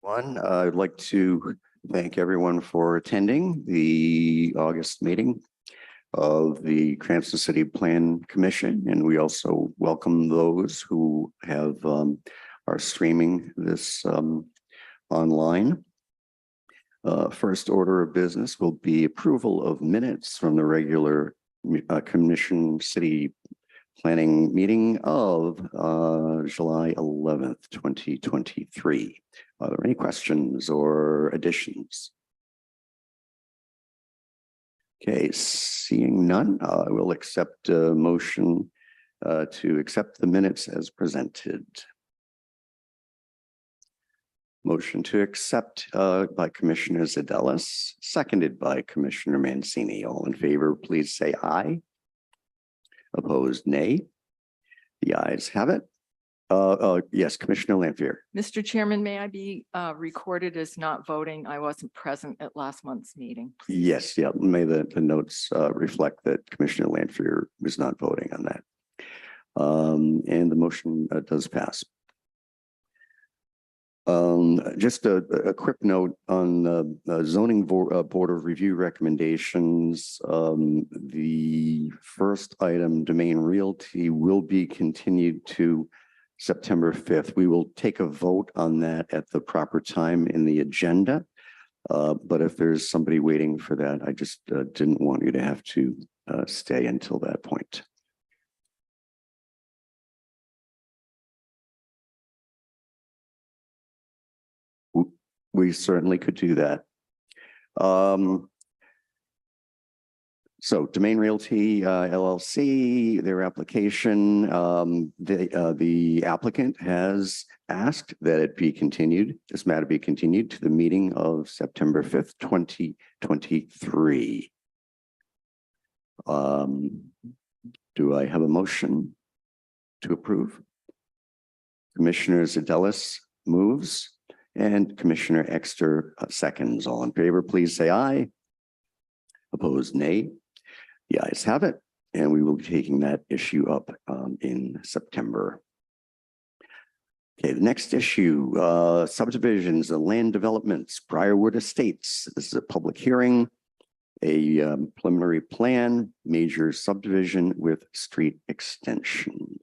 I'd like to thank everyone for attending the August meeting of the Cranston City Plan Commission, and we also welcome those who have are streaming this online. First order of business will be approval of minutes from the regular Commission City Planning meeting of July 11th, 2023. Are there any questions or additions? Okay, seeing none, I will accept a motion to accept the minutes as presented. Motion to accept by Commissioner Zadelis, seconded by Commissioner Mancini. All in favor, please say aye. Opposed, nay. The ayes have it. Yes, Commissioner Lanfear. Mr. Chairman, may I be recorded as not voting? I wasn't present at last month's meeting. Yes, yeah. May the notes reflect that Commissioner Lanfear was not voting on that. And the motion does pass. Just a quick note on the zoning board of review recommendations. The first item, Domain Realty, will be continued to September 5th. We will take a vote on that at the proper time in the agenda. But if there's somebody waiting for that, I just didn't want you to have to stay until that point. We certainly could do that. So Domain Realty LLC, their application, the applicant has asked that it be continued, this matter be continued to the meeting of September 5th, 2023. Do I have a motion to approve? Commissioner Zadelis moves. And Commissioner Exter seconds. All in favor, please say aye. Opposed, nay. The ayes have it, and we will be taking that issue up in September. Okay, the next issue, subdivisions and land developments, Briarwood Estates. This is a public hearing, a preliminary plan, major subdivision with street extension.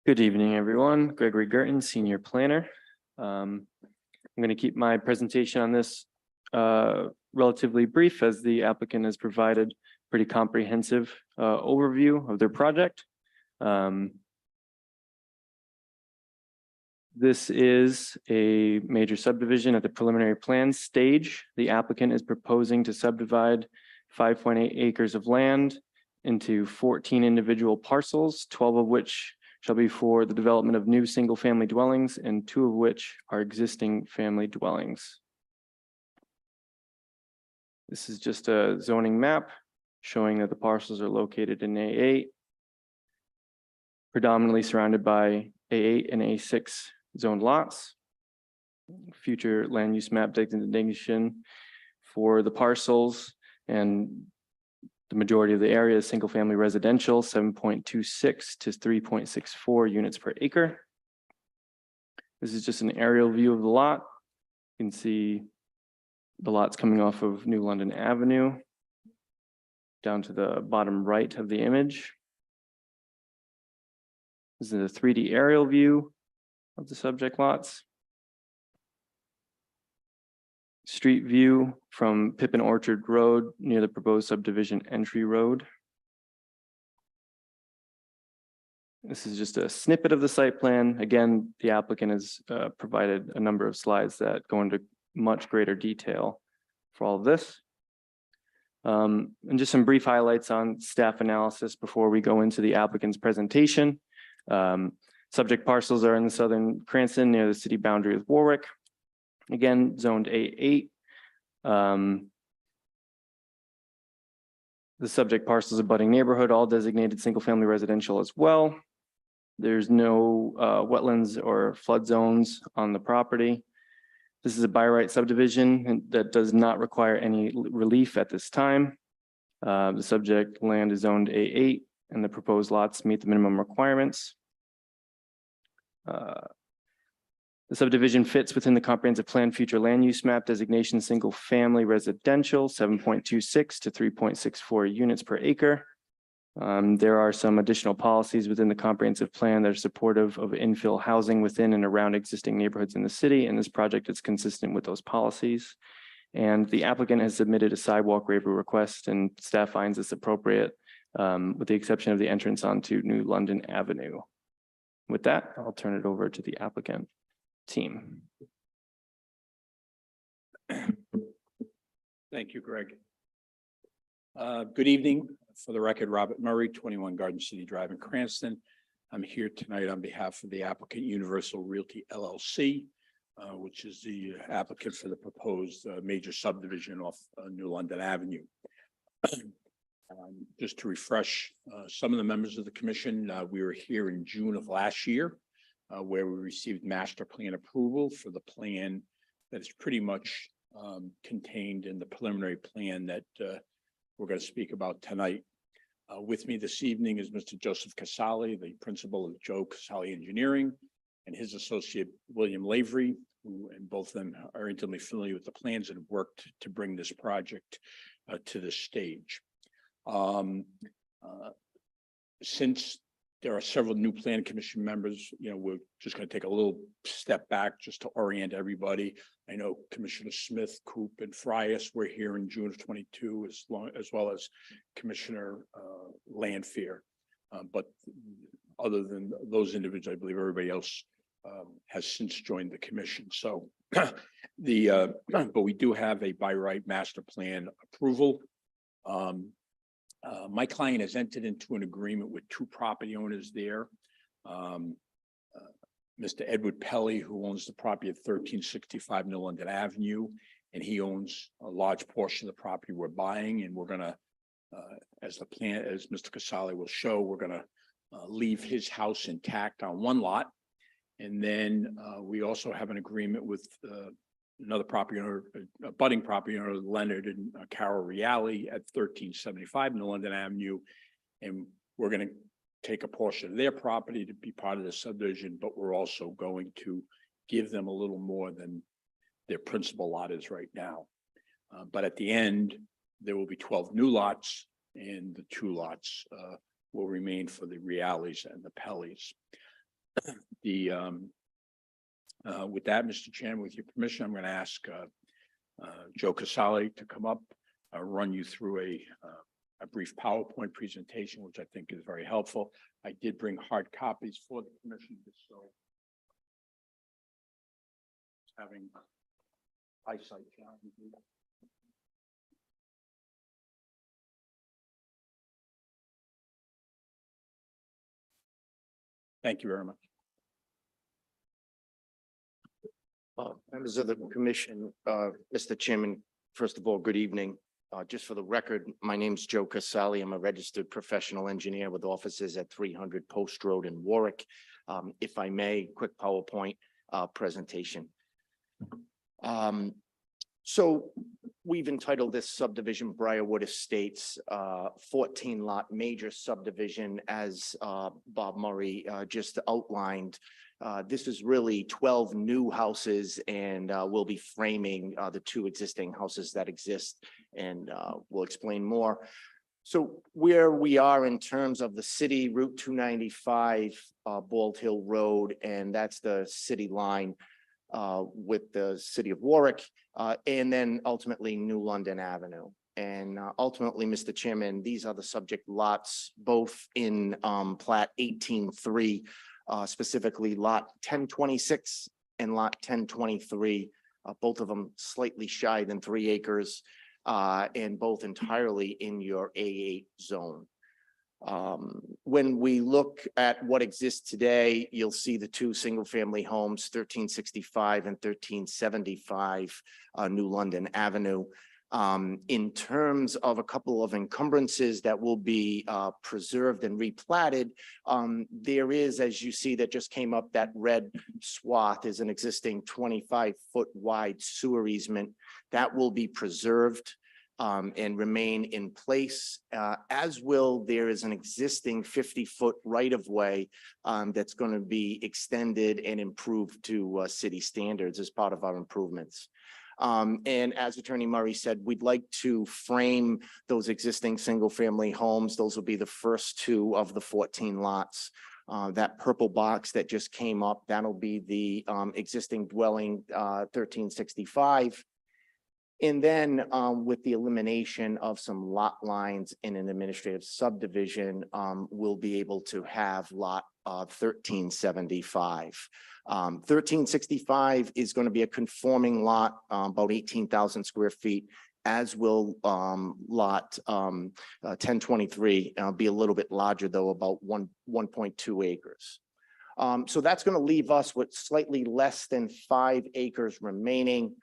Good evening, everyone. Gregory Gerton, Senior Planner. I'm going to keep my presentation on this relatively brief, as the applicant has provided pretty comprehensive overview of their project. This is a major subdivision at the preliminary plan stage. The applicant is proposing to subdivide 5.8 acres of land into 14 individual parcels, 12 of which shall be for the development of new single-family dwellings, and 2 of which are existing family dwellings. This is just a zoning map showing that the parcels are located in A8, predominantly surrounded by A8 and A6 zoned lots. Future land use map designation for the parcels, and the majority of the area is single-family residential, 7.26 to 3.64 units per acre. This is just an aerial view of the lot. You can see the lots coming off of New London Avenue down to the bottom right of the image. This is a 3D aerial view of the subject lots. Street view from Pippin Orchard Road near the proposed subdivision entry road. This is just a snippet of the site plan. Again, the applicant has provided a number of slides that go into much greater detail for all of this. And just some brief highlights on staff analysis before we go into the applicant's presentation. Subject parcels are in the southern Cranston near the city boundary with Warwick. Again, zoned A8. The subject parcels abutting neighborhood, all designated single-family residential as well. There's no wetlands or flood zones on the property. This is a by right subdivision that does not require any relief at this time. The subject land is zoned A8, and the proposed lots meet the minimum requirements. The subdivision fits within the comprehensive plan future land use map designation, single family residential, 7.26 to 3.64 units per acre. There are some additional policies within the comprehensive plan that are supportive of infill housing within and around existing neighborhoods in the city, and this project is consistent with those policies. And the applicant has submitted a sidewalk waiver request, and staff finds this appropriate, with the exception of the entrance onto New London Avenue. With that, I'll turn it over to the applicant team. Thank you, Greg. Good evening. For the record, Robert Murray, 21 Garden City Drive in Cranston. I'm here tonight on behalf of the applicant Universal Realty LLC, which is the applicant for the proposed major subdivision off New London Avenue. Just to refresh some of the members of the commission, we were here in June of last year, where we received master plan approval for the plan that is pretty much contained in the preliminary plan that we're going to speak about tonight. With me this evening is Mr. Joseph Casali, the principal of Joe Casali Engineering, and his associate William Lavery, who and both of them are intimately familiar with the plans and have worked to bring this project to this stage. Since there are several new plan commission members, we're just going to take a little step back just to orient everybody. I know Commissioner Smith, Coop, and Frias were here in June of 22, as well as Commissioner Landfear. But other than those individuals, I believe everybody else has since joined the commission. So but we do have a by right master plan approval. My client has entered into an agreement with two property owners there. Mr. Edward Pelly, who owns the property at 1365 New London Avenue, and he owns a large portion of the property we're buying, and we're gonna, as Mr. Casali will show, we're gonna leave his house intact on one lot. And then we also have an agreement with another property owner, a budding property owner, Leonard and Carol Reale at 1375 New London Avenue. And we're going to take a portion of their property to be part of the subdivision, but we're also going to give them a little more than their principal lot is right now. But at the end, there will be 12 new lots, and the 2 lots will remain for the Reales and the Pellys. With that, Mr. Chairman, with your permission, I'm going to ask Joe Casali to come up, run you through a brief PowerPoint presentation, which I think is very helpful. I did bring hard copies for the commission, so having eyesight challenges. Thank you very much. Members of the commission, Mr. Chairman, first of all, good evening. Just for the record, my name is Joe Casali. I'm a registered professional engineer with offices at 300 Post Road in Warwick. If I may, quick PowerPoint presentation. So we've entitled this subdivision Briarwood Estates 14 lot major subdivision, as Bob Murray just outlined. This is really 12 new houses, and we'll be framing the 2 existing houses that exist, and we'll explain more. So where we are in terms of the city, Route 295, Bald Hill Road, and that's the city line with the city of Warwick, and then ultimately New London Avenue. And ultimately, Mr. Chairman, these are the subject lots, both in Plat 18-3. Specifically lot 1026 and lot 1023, both of them slightly shy than 3 acres, and both entirely in your A8 zone. When we look at what exists today, you'll see the 2 single-family homes, 1365 and 1375 New London Avenue. In terms of a couple of encumbrances that will be preserved and replatted, there is, as you see, that just came up, that red swath is an existing 25-foot wide sewer easement that will be preserved. and remain in place, as will, there is an existing 50-foot right-of-way that's going to be extended and improved to city standards as part of our improvements. And as Attorney Murray said, we'd like to frame those existing single-family homes. Those will be the first 2 of the 14 lots. That purple box that just came up, that'll be the existing dwelling 1365. And then with the elimination of some lot lines in an administrative subdivision, we'll be able to have lot 1375. 1365 is going to be a conforming lot, about 18,000 square feet, as will lot 1023 be a little bit larger, though, about 1.2 acres. So that's going to leave us with slightly less than 5 acres remaining,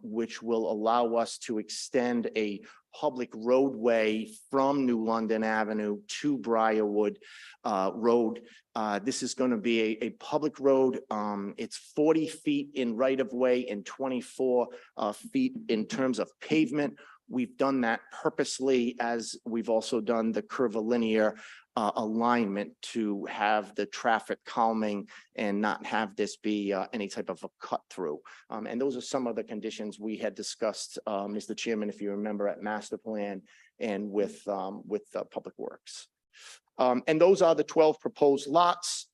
which will allow us to extend a public roadway from New London Avenue to Briarwood Road. This is going to be a public road. It's 40 feet in right of way and 24 feet in terms of pavement. We've done that purposely, as we've also done the curvilinear alignment to have the traffic calming and not have this be any type of a cut through. And those are some of the conditions we had discussed, Mr. Chairman, if you remember, at master plan and with Public Works. And those are the 12 proposed lots,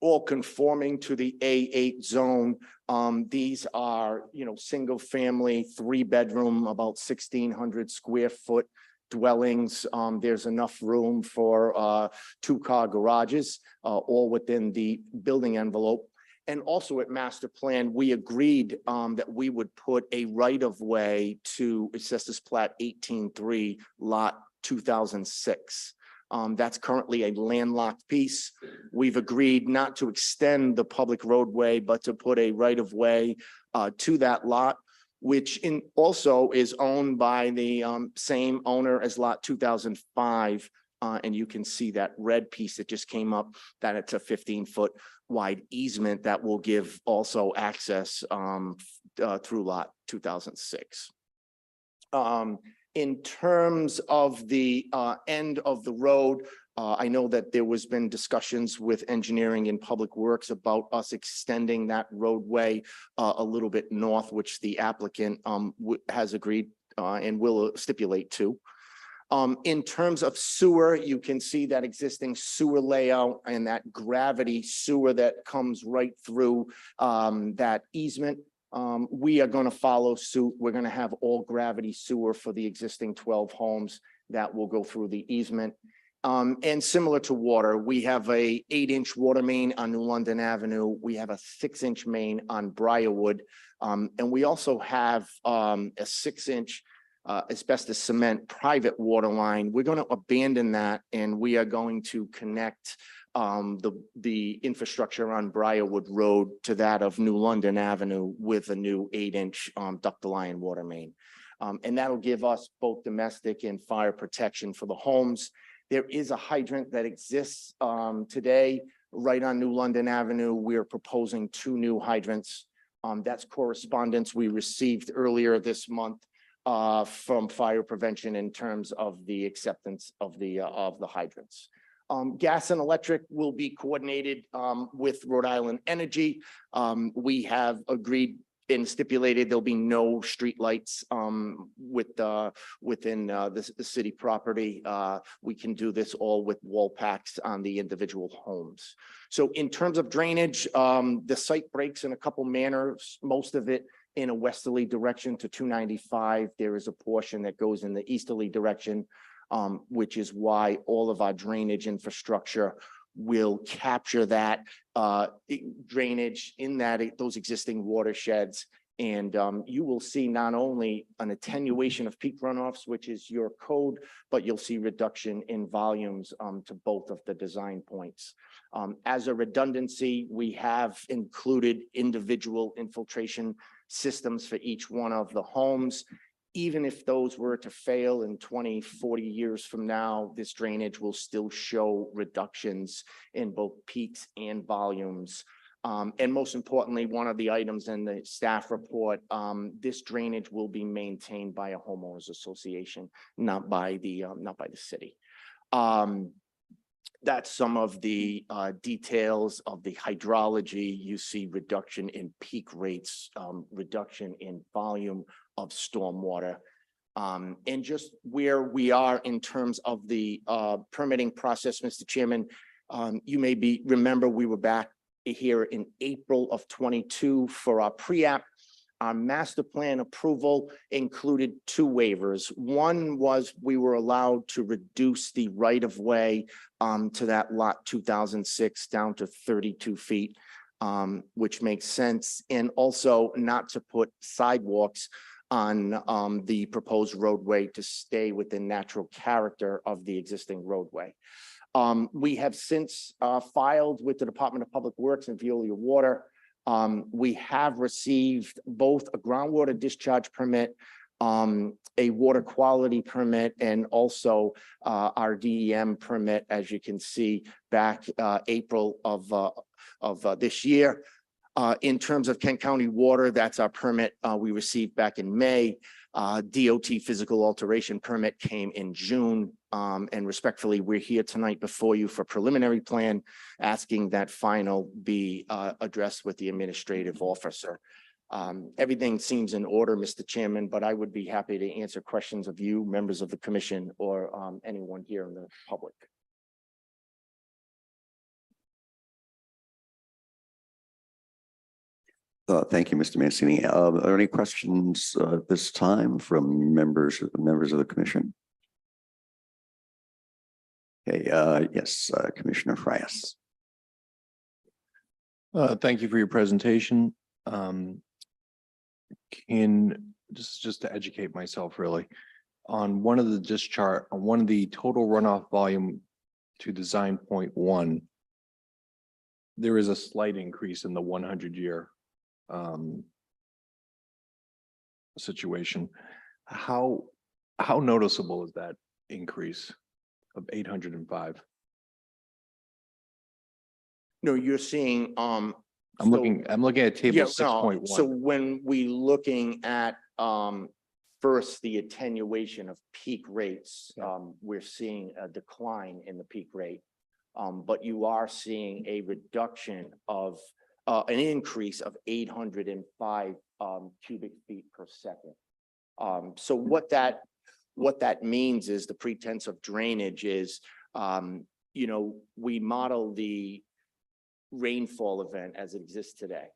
all conforming to the A8 zone. These are, single family, 3-bedroom, about 1,600 square foot dwellings. There's enough room for 2-car garages, all within the building envelope. And also at master plan, we agreed that we would put a right of way to Assessors Plat 18-3 lot 2006. That's currently a landlocked piece. We've agreed not to extend the public roadway, but to put a right of way to that lot, which also is owned by the same owner as lot 2005. And you can see that red piece that just came up, that it's a 15-foot wide easement that will give also access through lot 2006. In terms of the end of the road, I know that there was been discussions with engineering and public works about us extending that roadway a little bit north, which the applicant has agreed and will stipulate to. In terms of sewer, you can see that existing sewer layout and that gravity sewer that comes right through that easement. We are going to follow suit. We're going to have all gravity sewer for the existing 12 homes that will go through the easement. And similar to water, we have a 8-inch water main on New London Avenue. We have a 6-inch main on Briarwood. And we also have a 6-inch asbestos cement private water line. We're going to abandon that, and we are going to connect the infrastructure on Briarwood Road to that of New London Avenue with a new 8-inch ductile iron water main. And that'll give us both domestic and fire protection for the homes. There is a hydrant that exists today right on New London Avenue. We are proposing 2 new hydrants. That's correspondence we received earlier this month from fire prevention in terms of the acceptance of the hydrants. Gas and electric will be coordinated with Rhode Island Energy. We have agreed and stipulated there'll be no streetlights within the city property. We can do this all with wall packs on the individual homes. So in terms of drainage, the site breaks in a couple manners, most of it in a westerly direction to 295. There is a portion that goes in the easterly direction, which is why all of our drainage infrastructure will capture that drainage in those existing watersheds. And you will see not only an attenuation of peak runoffs, which is your code, but you'll see reduction in volumes to both of the design points. As a redundancy, we have included individual infiltration systems for each one of the homes. Even if those were to fail in 20, 40 years from now, this drainage will still show reductions in both peaks and volumes And most importantly, one of the items in the staff report, this drainage will be maintained by a homeowners association, not by the city. That's some of the details of the hydrology. You see reduction in peak rates, reduction in volume of stormwater. And just where we are in terms of the permitting process, Mr. Chairman, you may remember we were back here in April of 22 for our pre-app. Our master plan approval included two waivers. One was we were allowed to reduce the right-of-way to that lot 2006 down to 32 feet, which makes sense. And also not to put sidewalks on the proposed roadway to stay within natural character of the existing roadway. We have since filed with the Department of Public Works and Veolia Water. We have received both a groundwater discharge permit, a water quality permit, and also our DEM permit, as you can see, back April of this year. In terms of Kent County Water, that's our permit we received back in May. DOT physical alteration permit came in June. And respectfully, we're here tonight before you for preliminary plan, asking that final be addressed with the administrative officer. Everything seems in order, Mr. Chairman, but I would be happy to answer questions of you, members of the commission, or anyone here in the public. Thank you, Mr. Mancini. Are there any questions this time from members of the commission? Okay, yes, Commissioner Frias. Thank you for your presentation. Just to educate myself really, on one of the total runoff volume to design point 1, there is a slight increase in the 100-year situation. How noticeable is that increase of 805? No, you're seeing, I'm looking at table yeah, 6.1. so when we looking at, first, the attenuation of peak rates, we're seeing a decline in the peak rate. But you are seeing a reduction of, an increase of 805 cubic feet per second. So what that means is the pretense of drainage is, we model the rainfall event as it exists today.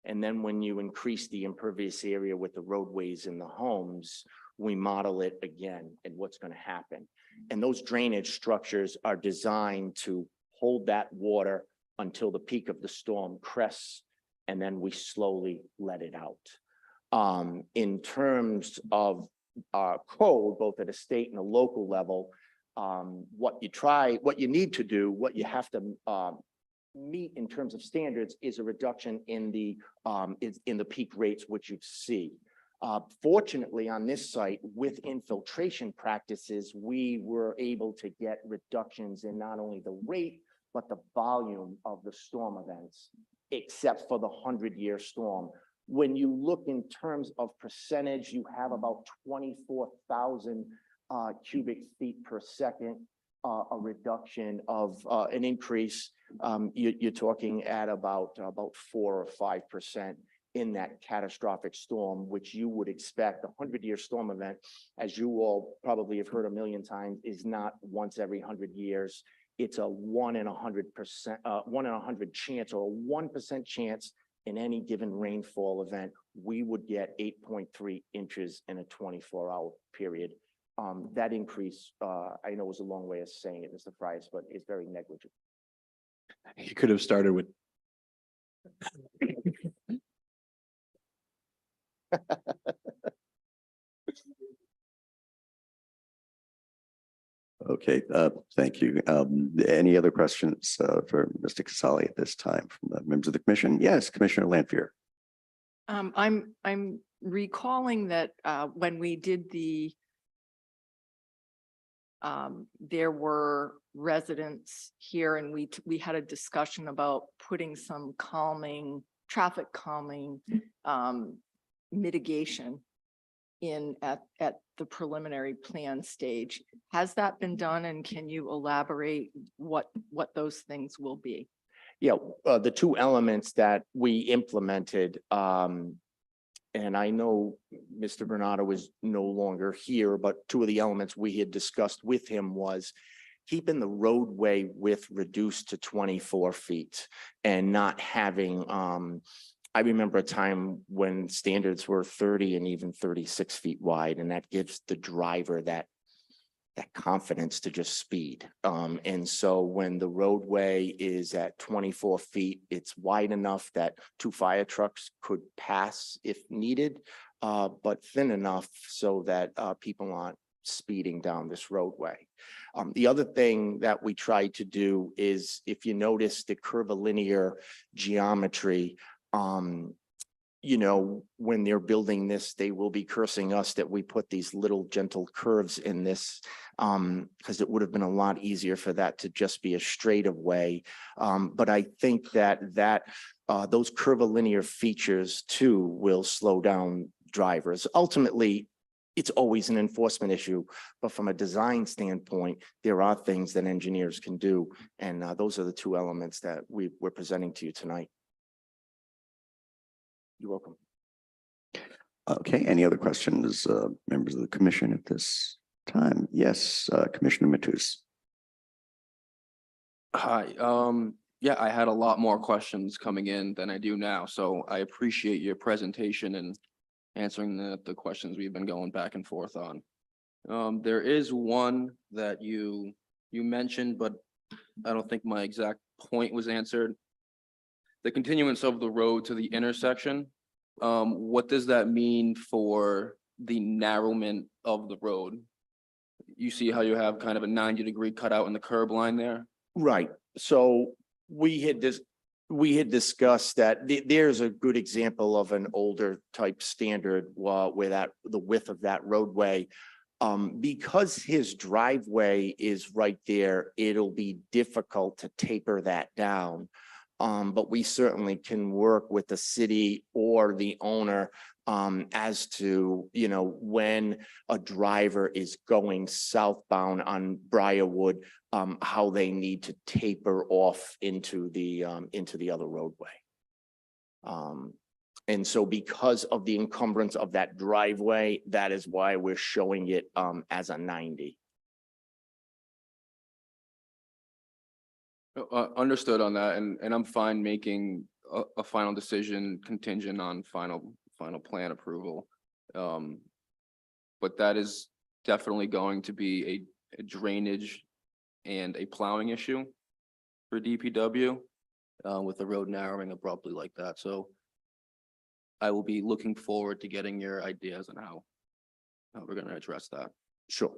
And then when you increase the impervious area with the roadways and the homes, we model it again and what's going to happen. And those drainage structures are designed to hold that water until the peak of the storm crests, and then we slowly let it out. In terms of code, both at a state and a local level, what you need to do, what you have to meet in terms of standards is a reduction in the peak rates, which you see. Fortunately, on this site, with infiltration practices, we were able to get reductions in not only the rate, but the volume of the storm events, except for the 100-year storm. When you look in terms of percentage, you have about 24,000 cubic feet per second, a reduction of an increase. You're talking at about 4 or 5% in that catastrophic storm, which you would expect. A 100-year storm event, as you all probably have heard a million times, is not once every 100 years. It's a 1 in 100%, 1 in 100 chance, or a 1% chance in any given rainfall event. We would get 8.3 inches in a 24-hour period. That increase, I know, was a long way of saying it, Mr. Frias, but it's very negligible. You could have started with. Okay, thank you. Any other questions for Mr. Casali at this time from the members of the commission? Yes, Commissioner Lanfear. I'm recalling that when we did the there were residents here and we had a discussion about putting some traffic calming mitigation in at the preliminary plan stage. Has that been done, and can you elaborate what those things will be? Yeah, the two elements that we implemented, and I know Mr. Bernardo is no longer here, but two of the elements we had discussed with him was keeping the roadway width reduced to 24 feet and not having, I remember a time when standards were 30 and even 36 feet wide, and that gives the driver that confidence to just speed. And so when the roadway is at 24 feet, it's wide enough that 2 fire trucks could pass if needed, but thin enough so that people aren't speeding down this roadway. The other thing that we try to do is, if you notice the curvilinear geometry, you know, when they're building this, they will be cursing us that we put these little gentle curves in this, because it would have been a lot easier for that to just be a straightaway. But I think that those curvilinear features too will slow down drivers. Ultimately, it's always an enforcement issue, but from a design standpoint, there are things that engineers can do. And those are the two elements that we're presenting to you tonight. You're welcome. Okay, any other questions, members of the commission at this time? Yes, Commissioner Matus. Hi, yeah, I had a lot more questions coming in than I do now, so I appreciate your presentation and answering the questions we've been going back and forth on. There is one that you mentioned, but I don't think my exact point was answered. The continuance of the road to the intersection, what does that mean for the narrowment of the road? You see how you have kind of a 90-degree cutout in the curb line there? Right. So we had discussed that there's a good example of an older type standard where the width of that roadway, because his driveway is right there, it'll be difficult to taper that down. But we certainly can work with the city or the owner as to, you know, when a driver is going southbound on Briarwood, how they need to taper off into the other roadway. And so because of the encumbrance of that driveway, that is why we're showing it as a 90. Understood on that, and I'm fine making a final decision contingent on final plan approval. But that is definitely going to be a drainage and a plowing issue for DPW with the road narrowing abruptly like that. So I will be looking forward to getting your ideas on how we're going to address that. Sure.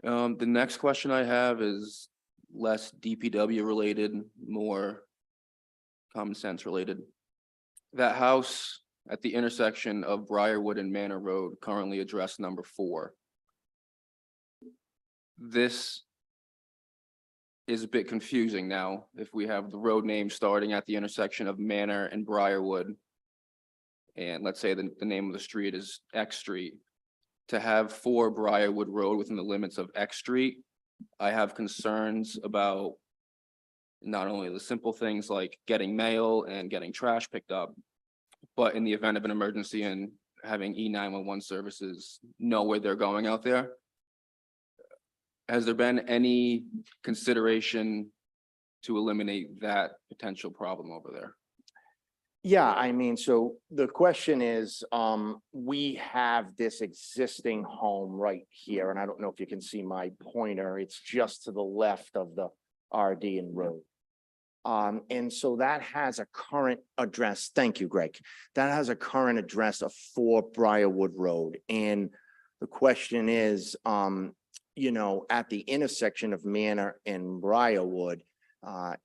The next question I have is less DPW related, more common sense related. That house at the intersection of Briarwood and Manor Road, currently address number 4. This is a bit confusing now. If we have the road name starting at the intersection of Manor and Briarwood, and let's say the name of the street is X Street, to have 4 Briarwood Road within the limits of X Street, I have concerns about not only the simple things like getting mail and getting trash picked up, but in the event of an emergency and having E911 services know where they're going out there. Has there been any consideration to eliminate that potential problem over there? Yeah, I mean, so the question is, we have this existing home right here, and I don't know if you can see my pointer. It's just to the left of the RD and road. And so that has a current address. Thank you, Greg. That has a current address of 4 Briarwood Road. And the question is, you know, at the intersection of Manor and Briarwood,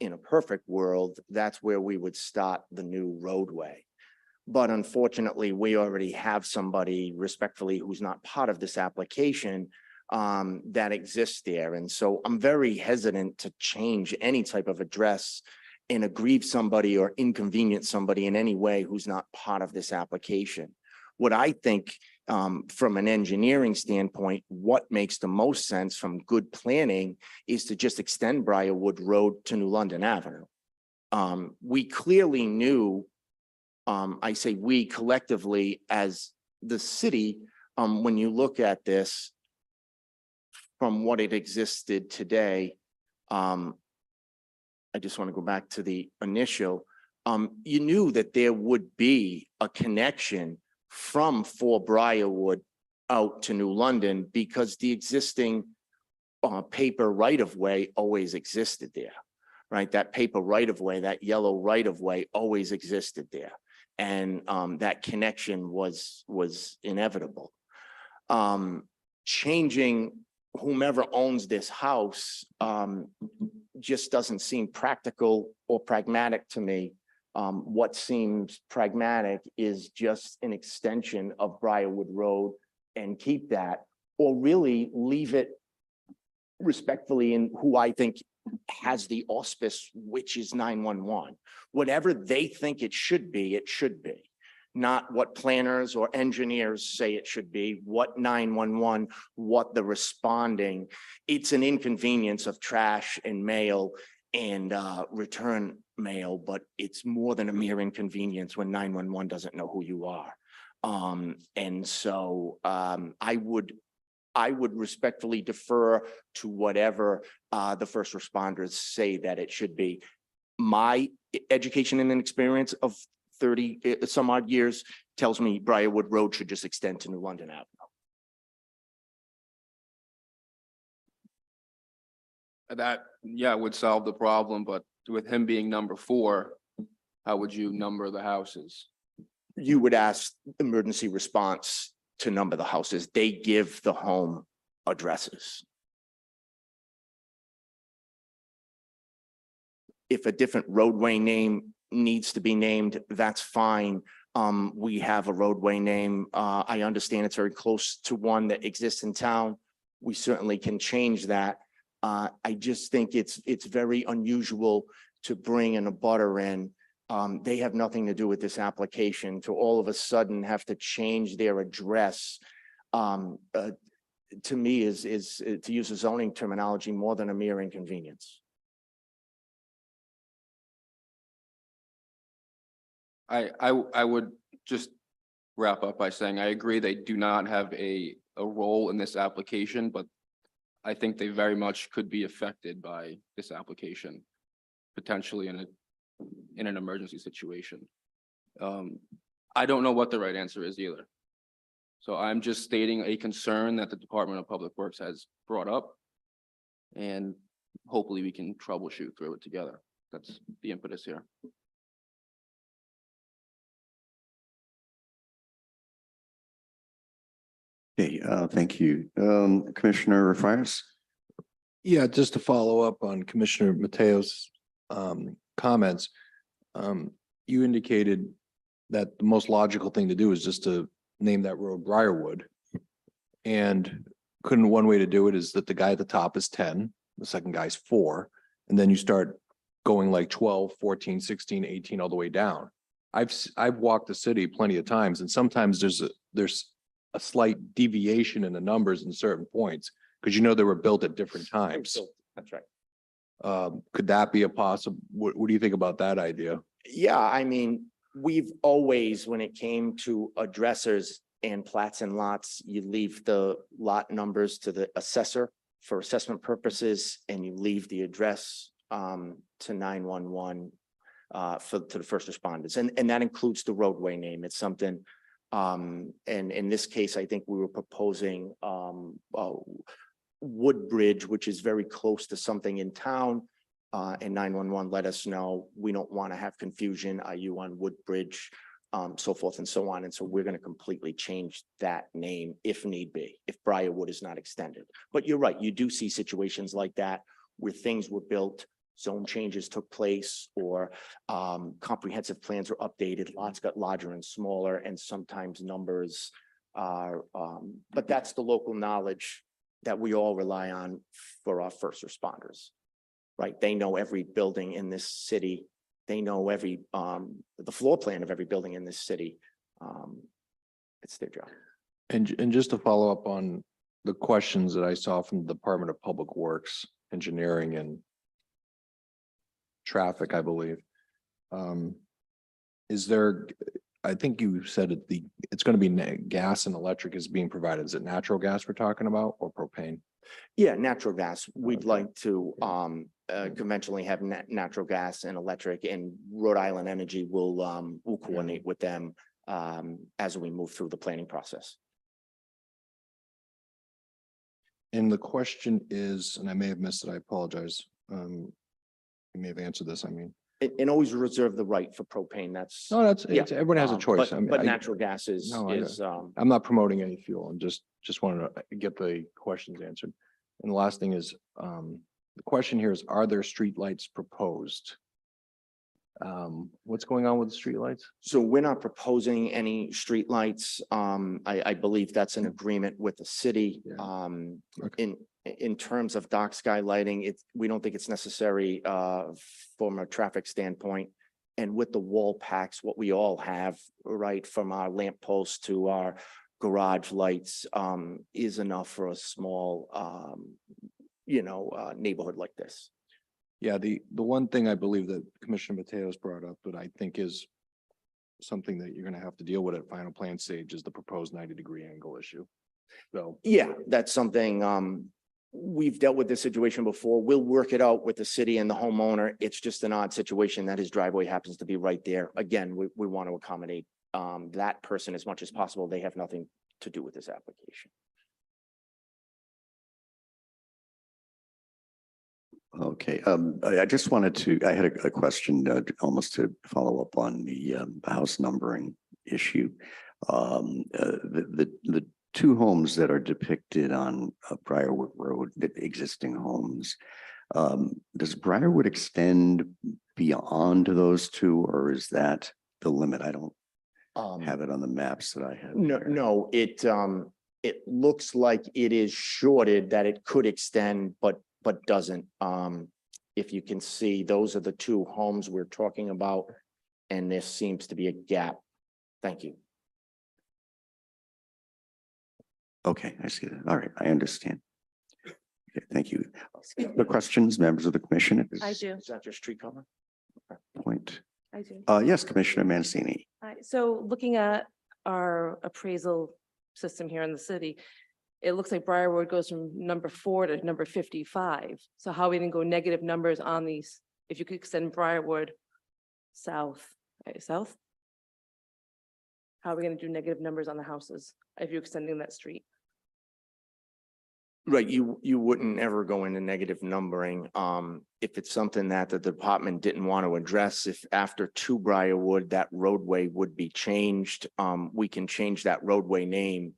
in a perfect world, that's where we would start the new roadway. But unfortunately, we already have somebody respectfully who's not part of this application that exists there. And so I'm very hesitant to change any type of address and aggrieve somebody or inconvenience somebody in any way who's not part of this application. What I think, from an engineering standpoint, what makes the most sense from good planning is to just extend Briarwood Road to New London Avenue. We clearly knew, I say we collectively as the city, when you look at this from what it existed today, I just want to go back to the initial, you knew that there would be a connection from 4 Briarwood out to New London because the existing paper right-of-way always existed there, right? That paper right-of-way, that yellow right-of-way always existed there. And that connection was inevitable. Changing whomever owns this house just doesn't seem practical or pragmatic to me. What seems pragmatic is just an extension of Briarwood Road and keep that, or really leave it respectfully in who I think has the auspice, which is 911. Whatever they think it should be, not what planners or engineers say it should be, what 911, what the responding. It's an inconvenience of trash and mail and return mail, but it's more than a mere inconvenience when 911 doesn't know who you are. And so I would respectfully defer to whatever the first responders say that it should be. My education and experience of 30 some odd years tells me Briarwood Road should just extend to New London Avenue. That, yeah, would solve the problem, but with him being number 4, how would you number the houses? You would ask emergency response to number the houses. They give the home addresses. If a different roadway name needs to be named, that's fine. We have a roadway name. I understand it's very close to one that exists in town. We certainly can change that. I just think it's very unusual to bring in a butter in. They have nothing to do with this application to all of a sudden have to change their address. To me is to use a zoning terminology, more than a mere inconvenience. I would just wrap up by saying I agree they do not have a role in this application, but I think they very much could be affected by this application, potentially in an emergency situation. I don't know what the right answer is either. So I'm just stating a concern that the Department of Public Works has brought up, and hopefully we can troubleshoot through it together. That's the impetus here. Okay, thank you. Commissioner Fires? Yeah, just to follow up on Commissioner Mateo's comments. You indicated that the most logical thing to do is just to name that road Briarwood. And couldn't one way to do it is that the guy at the top is 10, the second guy's 4, and then you start going like 12, 14, 16, 18, all the way down. I've walked the city plenty of times, and sometimes there's a slight deviation in the numbers in certain points, because they were built at different times. That's right. Could that be a possible, what do you think about that idea? Yeah, I mean, we've always, when it came to addressers and plats and lots, you leave the lot numbers to the assessor for assessment purposes, and you leave the address to 911 to the first responders. And that includes the roadway name. It's something, and in this case, I think we were proposing Woodbridge, which is very close to something in town. And 911 let us know, we don't want to have confusion. Are you on Woodbridge? So forth and so on. And so we're going to completely change that name if need be, if Briarwood is not extended. But you're right, you do see situations like that where things were built, zone changes took place, or comprehensive plans were updated, lots got larger and smaller, and sometimes numbers are, but that's the local knowledge that we all rely on for our first responders. Right? They know every building in this city. They know every, the floor plan of every building in this city. It's their job. And just to follow up on the questions that I saw from the Department of Public Works, Engineering and Traffic, I believe. Is there, I think you said it's going to be gas and electric is being provided. Is it natural gas we're talking about or propane? Yeah, natural gas. We'd Okay. like to conventionally have natural gas and electric, and Rhode Island Energy will coordinate with them as we move through the planning process. And the question is, and I may have missed it, I apologize. You may have answered this, I mean. And always reserve the right for propane. That's. No, Yeah, everyone has a choice. But, I mean, but I- natural gas is, No, I'm I'm not promoting any fuel. I'm just wanted to get the questions answered. And the last thing is, the question here is, are there streetlights proposed? What's going on with the streetlights? So we're not proposing any streetlights. I believe that's an agreement with the city. Yeah. Okay. In terms of dark sky lighting, we don't think it's necessary from a traffic standpoint. And with the wall packs, what we all have, right, from our lamp posts to our garage lights, is enough for a small, neighborhood like this. Yeah, the one thing I believe that Commissioner Mateos brought up, that I think is something that you're gonna have to deal with at final plan stage is the proposed 90-degree angle issue. So, Yeah, that's something, we've dealt with this situation before. We'll work it out with the city and the homeowner. It's just an odd situation that his driveway happens to be right there. Again, we want to accommodate that person as much as possible. They have nothing to do with this application. Okay, I just wanted to, I had a question, almost to follow up on the house numbering issue. The two homes that are depicted on Briarwood Road, the existing homes, does Briarwood extend beyond those two, or is that the limit? I don't have it on the maps that I have. No, it looks like it is shorted, that it could extend, but doesn't. If you can see, those are the two homes we're talking about, and there seems to be a gap. Thank you. Okay, I see that. All right, I understand. Okay, thank you. The questions, members of the commission at I this do, Is that your street color? point? I do. Yes, Commissioner Mancini. So looking at our appraisal system here in the city, it looks like Briarwood goes from number 4 to number 55. So how are we gonna go negative numbers on these? If you could extend Briarwood south, south? How are we gonna do negative numbers on the houses if you're extending that street? Right, you wouldn't ever go into negative numbering. If it's something that the department didn't want to address, if after 2 Briarwood, that roadway would be changed, we can change that roadway name.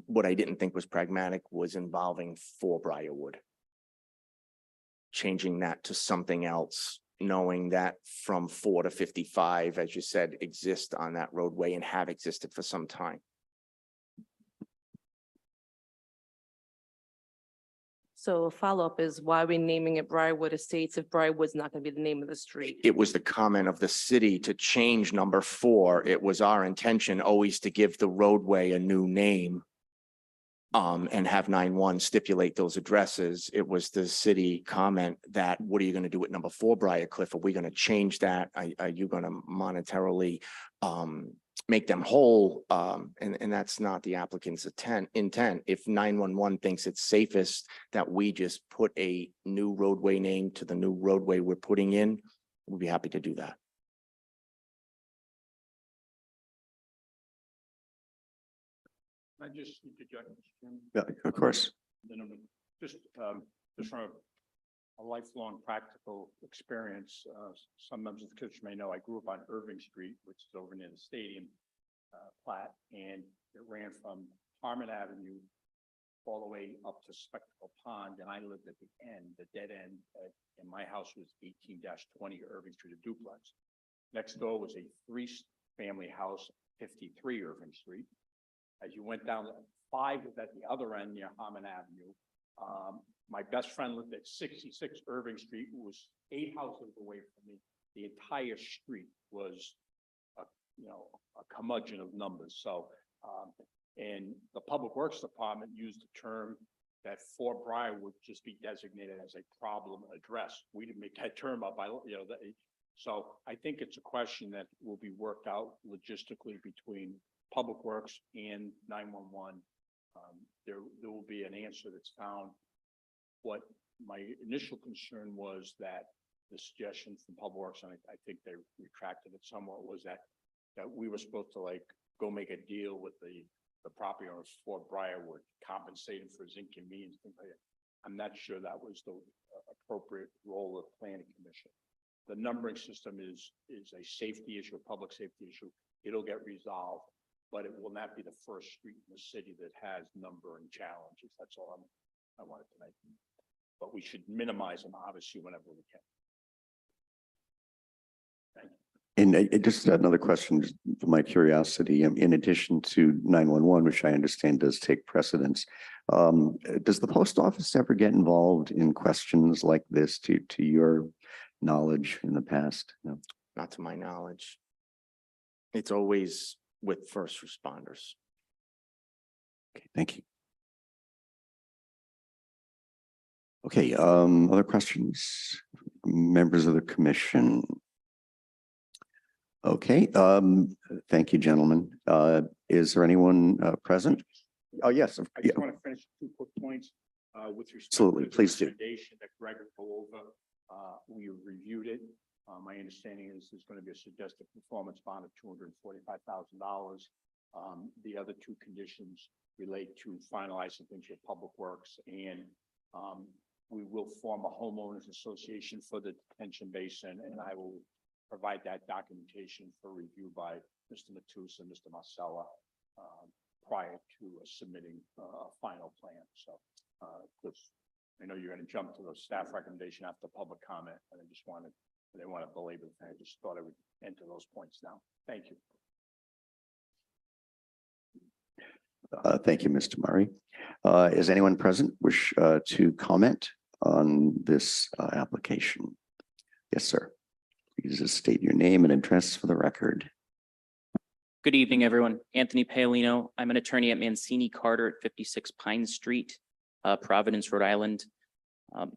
What I didn't think was pragmatic was involving 4 Briarwood. Changing that to something else, knowing that from 4 to 55, as you said, exist on that roadway and have existed for some time. So a follow-up is why are we naming it Briarwood Estates if Briarwood's not gonna be the name of the street? It was the comment of the city to change number 4. It was our intention always to give the roadway a new name. And have 9-1 stipulate those addresses. It was the city comment that, what are you gonna do with number 4 Briarcliff? Are we gonna change that? Are you gonna monetarily make them whole? And that's not the applicant's intent. If 911 thinks it's safest that we just put a new roadway name to the new roadway we're putting in, we'd be happy to do that. I just interject, Mr. Chairman? Yeah, of course. Then just from a lifelong practical experience, some members of the commission may know, I grew up on Irving Street, which is over near the stadium, plat, and it ran from Harmon Avenue all the way up to Spectacle Pond, and I lived at the end, the dead end, and my house was 18-20 Irving Street, a duplex. Next door was a 3-family house, 53 Irving Street. As you went down, 5 was at the other end near Harmon Avenue. My best friend lived at 66 Irving Street, who was 8 houses away from me. The entire street was, a curmudgeon of numbers. So, and the Public Works Department used the term that Fort Bryer would just be designated as a problem address. We didn't make that term up by, so I think it's a question that will be worked out logistically between Public Works and 911. There will be an answer that's found. What my initial concern was that the suggestion from Public Works, and I think they retracted it somewhat, was that we were supposed to go make a deal with the property owners for Briarwood, compensating for his inconvenience, things like that. I'm not sure that was the appropriate role of the planning commission. The numbering system is a safety issue, a public safety issue. It'll get resolved, but it will not be the first street in the city that has numbering challenges. That's all I wanted to make. But we should minimize them, obviously, whenever we can. Thank you. And just another question, just for my curiosity, in addition to 911, which I understand does take precedence, does the post office ever get involved in questions like this to your knowledge in the past? No. Not to my knowledge. It's always with first responders. Okay, thank you. Okay, other questions? Members of the commission? Okay, thank you, gentlemen. Is there anyone present? Oh, yes. I just want to finish 2 quick points with respect Absolutely, to the please do. recommendation that Greg will go over. We reviewed it. My understanding is there's going to be a suggested performance bond of $245,000. The other 2 conditions relate to finalizing things with Public Works, and we will form a homeowners association for the detention basin, and I will provide that documentation for review by Mr. Matus and Mr. Marcella prior to submitting a final plan. So, because I know you're going to jump to the staff recommendation after public comment, and I didn't want to belabor the thing. I just thought I would enter those points now. Thank you. Thank you, Mr. Murray. Is anyone present wish to comment on this application? Yes, sir. Please just state your name and address for the record. Good evening, everyone. Anthony Paolino. I'm an attorney at Mancini Carter at 56 Pine Street, Providence, Rhode Island.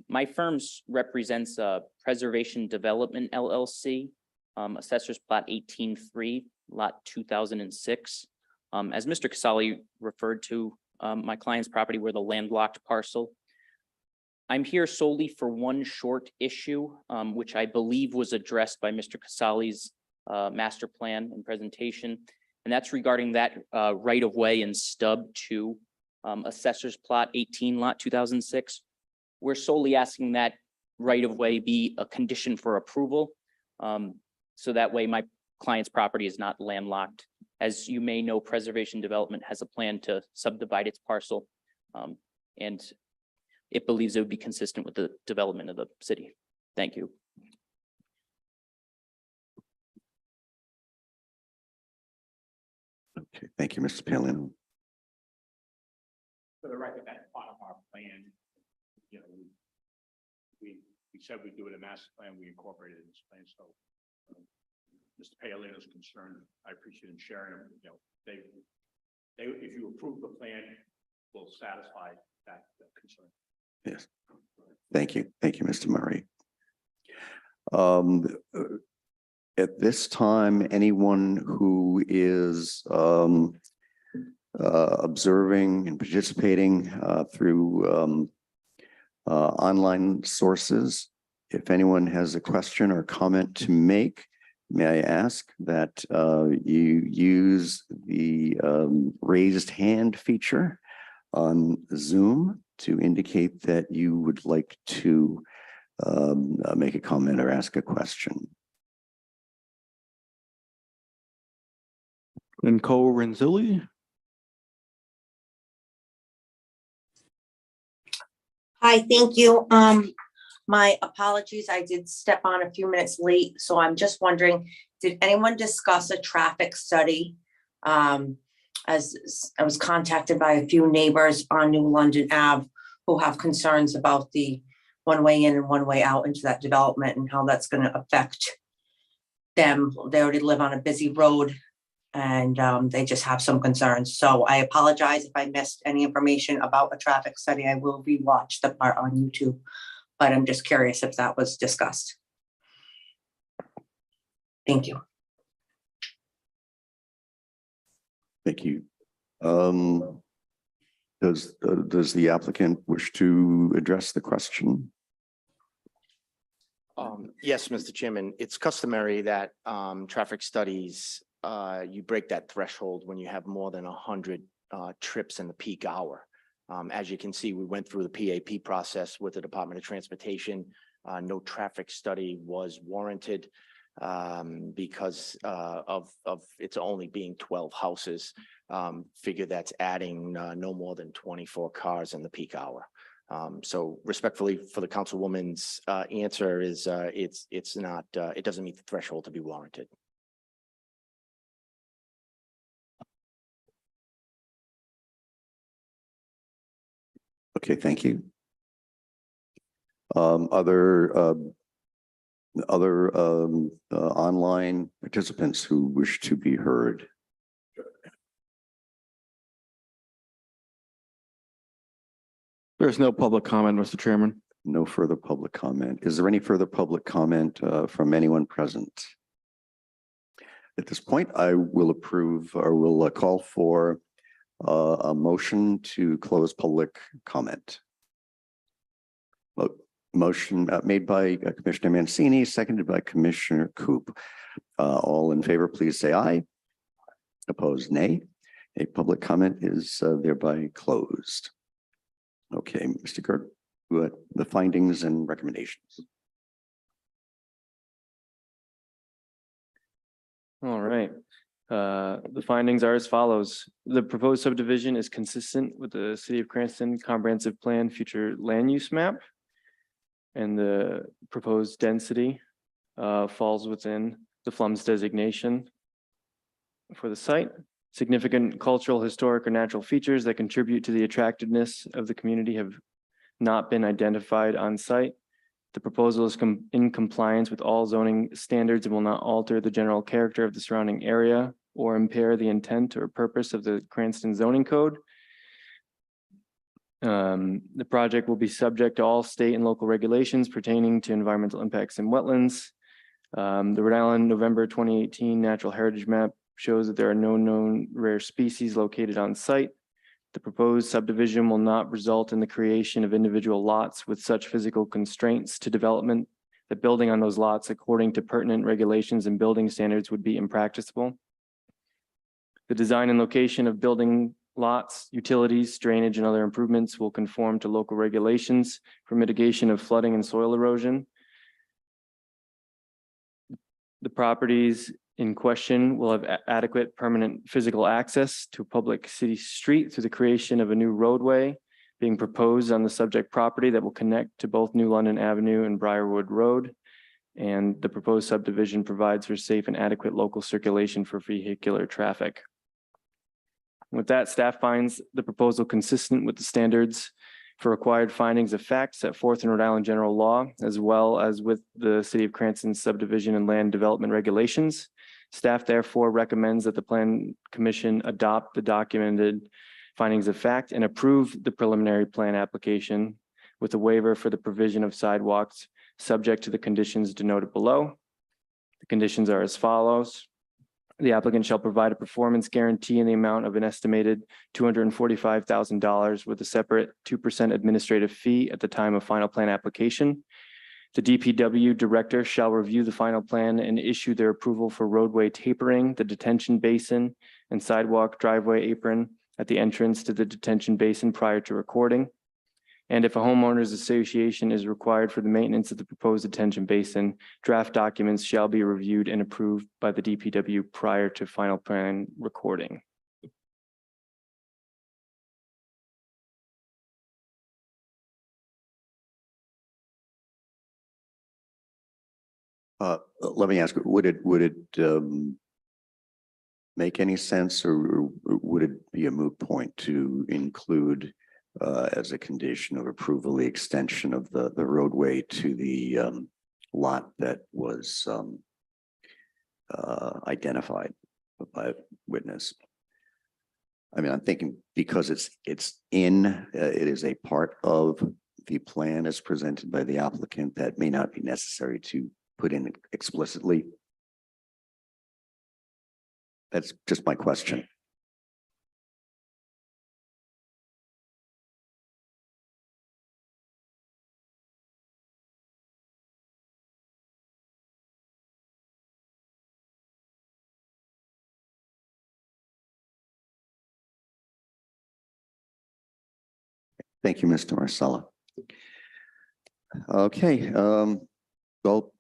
My firm represents Preservation Development LLC, Assessor's Plot 18-3, Lot 2006. As Mr. Casali referred to, my client's property were the landlocked parcel. I'm here solely for one short issue, which I believe was addressed by Mr. Casali's master plan and presentation, and that's regarding that right-of-way in stub 2, Assessor's Plot 18, Lot 2006. We're solely asking that right-of-way be a condition for approval, so that way my client's property is not landlocked. As you may know, Preservation Development has a plan to subdivide its parcel, and it believes it would be consistent with the development of the city. Thank you. Okay, thank you, Mr. Paolino. For the record, that's part of our plan. We said we'd do it in a master plan. We incorporated it in this plan. So Mr. Paolino's concerned. I appreciate him sharing them. If you approve the plan, will satisfy that concern. Yes. Thank you. Thank you, Mr. Murray. At this time, anyone who is observing and participating through online sources, if anyone has a question or comment to make, may I ask that you use the raised hand feature on Zoom to indicate that you would like to make a comment or ask a question. Nicole Renzilli. Hi, thank you. My apologies, I did step on a few minutes late, so I'm just wondering, did anyone discuss a traffic study as I was contacted by a few neighbors on New London Ave who have concerns about the one way in and one way out into that development and how that's gonna affect them. They already live on a busy road and they just have some concerns. So I apologize if I missed any information about a traffic study. I will rewatch the part on YouTube, but I'm just curious if that was discussed. Thank you. Thank you. Does the applicant wish to address the question? Yes, Mr. Chairman, it's customary that traffic studies, you break that threshold when you have more than 100 trips in the peak hour. As you can see, we went through the PAP process with the Department of Transportation. No traffic study was warranted because of it's only being 12 houses. Figure that's adding no more than 24 cars in the peak hour. So respectfully for the councilwoman's answer is it's not, it doesn't meet the threshold to be warranted. Okay, thank you. Other online participants who wish to be heard? There's no public comment, Mr. Chairman. No further public comment. Is there any further public comment from anyone present? At this point, I will approve or will call for a motion to close public comment. Motion made by Commissioner Mancini, seconded by Commissioner Coop. All in favor, please say aye. Opposed, nay. A public comment is thereby closed. Okay, Mr. Kirk, the findings and recommendations. All right. The findings are as follows. The proposed subdivision is consistent with the City of Cranston Comprehensive Plan Future Land Use Map. And the proposed density falls within the FLUMS designation for the site. Significant cultural, historic, or natural features that contribute to the attractiveness of the community have not been identified on site. The proposal is in compliance with all zoning standards and will not alter the general character of the surrounding area or impair the intent or purpose of the Cranston zoning code. The project will be subject to all state and local regulations pertaining to environmental impacts and wetlands. The Rhode Island November 2018 Natural Heritage Map shows that there are no known rare species located on site. The proposed subdivision will not result in the creation of individual lots with such physical constraints to development that building on those lots according to pertinent regulations and building standards would be impracticable. The design and location of building lots, utilities, drainage, and other improvements will conform to local regulations for mitigation of flooding and soil erosion. The properties in question will have adequate permanent physical access to a public city street through the creation of a new roadway being proposed on the subject property that will connect to both New London Avenue and Briarwood Road. And the proposed subdivision provides for safe and adequate local circulation for vehicular traffic. With that, staff finds the proposal consistent with the standards for required findings of fact set forth in Rhode Island general law, as well as with the City of Cranston subdivision and land development regulations. Staff therefore recommends that the Plan Commission adopt the documented findings of fact and approve the preliminary plan application with a waiver for the provision of sidewalks subject to the conditions denoted below. The conditions are as follows. The applicant shall provide a performance guarantee in the amount of an estimated $245,000 with a separate 2% administrative fee at the time of final plan application. The DPW director shall review the final plan and issue their approval for roadway tapering, the detention basin, and sidewalk driveway apron at the entrance to the detention basin prior to recording. And if a homeowners association is required for the maintenance of the proposed detention basin, draft documents shall be reviewed and approved by the DPW prior to final plan recording. Let me ask, would it make any sense, or would it be a moot point to include as a condition of approval, the extension of the roadway to the lot that was identified by witness? I mean, I'm thinking because it is a part of the plan as presented by the applicant, that may not be necessary to put in explicitly. That's just my question. Thank you, Mr. Marcella. Okay, well,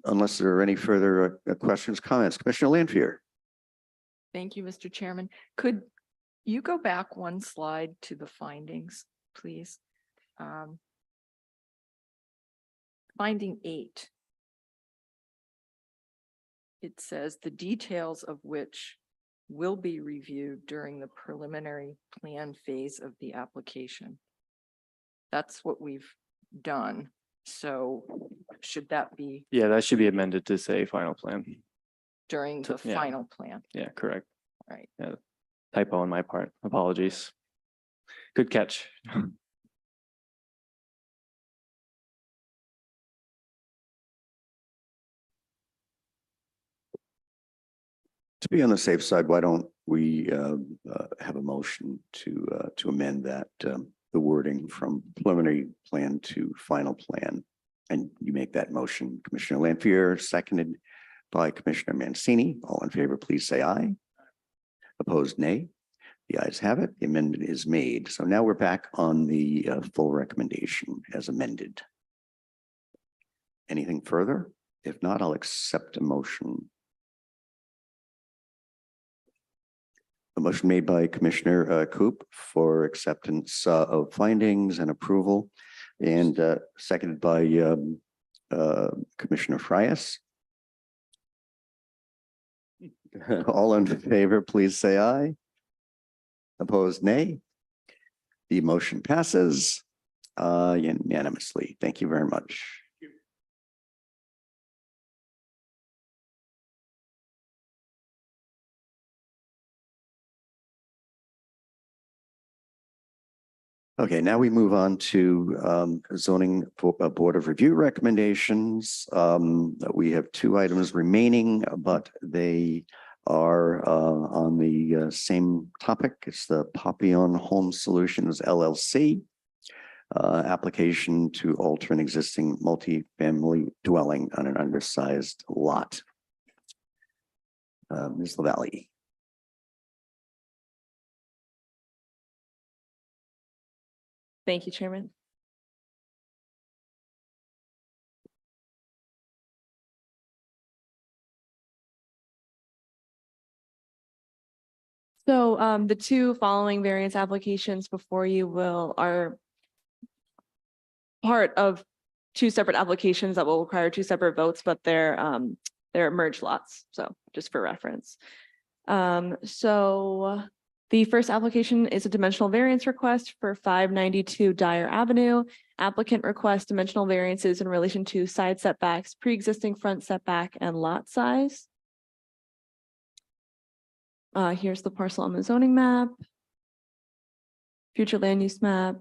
unless there are any further questions, comments, Commissioner Lanfear. Thank you, Mr. Chairman. Could you go back one slide to the findings, please? Finding 8. It says the details of which will be reviewed during the preliminary plan phase of the application. That's what we've done. So should that be Yeah, that should be amended to say final plan. during the Yeah. final plan? Yeah, correct. Right. Yeah, typo on my part. Apologies. Good catch. To be on the safe side, why don't we have a motion to amend that, the wording from preliminary plan to final plan? And you make that motion, Commissioner Lanfear, seconded by Commissioner Mancini. All in favor, please say aye. Opposed, nay. The ayes have it. The amendment is made. So now we're back on the full recommendation as amended. Anything further? If not, I'll accept a motion. A motion made by Commissioner Coop for acceptance of findings and approval, and seconded by Commissioner Frias. All in favor, please say aye. Opposed, nay. The motion passes unanimously. Thank you very much. Okay, now we move on to zoning board of review recommendations. We have 2 items remaining, but they are on the same topic. It's the Papillon Home Solutions LLC application to alter an existing multifamily dwelling on an undersized lot. Ms. LaValle. Thank you, Chairman. So the 2 following variance applications before you are part of 2 separate applications that will require 2 separate votes, but they're merged lots. So just for reference. So the first application is a dimensional variance request for 592 Dyer Avenue. Applicant requests dimensional variances in relation to side setbacks, pre-existing front setback, and lot size. Here's the parcel on the zoning map. Future land use map.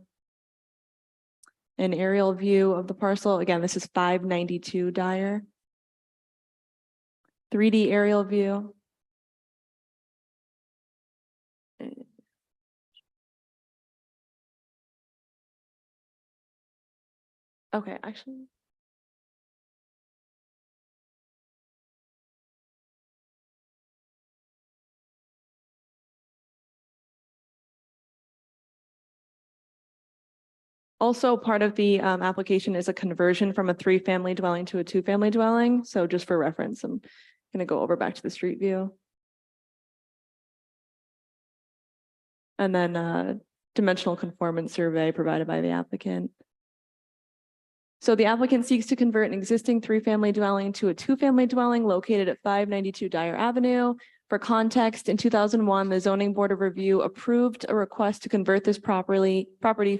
An aerial view of the parcel. Again, this is 592 Dyer. 3D aerial view. Okay, actually. Also, part of the application is a conversion from a 3-family dwelling to a 2-family dwelling. So just for reference, I'm going to go over back to the street view. And then dimensional conformance survey provided by the applicant. So the applicant seeks to convert an existing 3-family dwelling to a 2-family dwelling located at 592 Dyer Avenue. For context, in 2001, the Zoning Board of Review approved a request to convert this property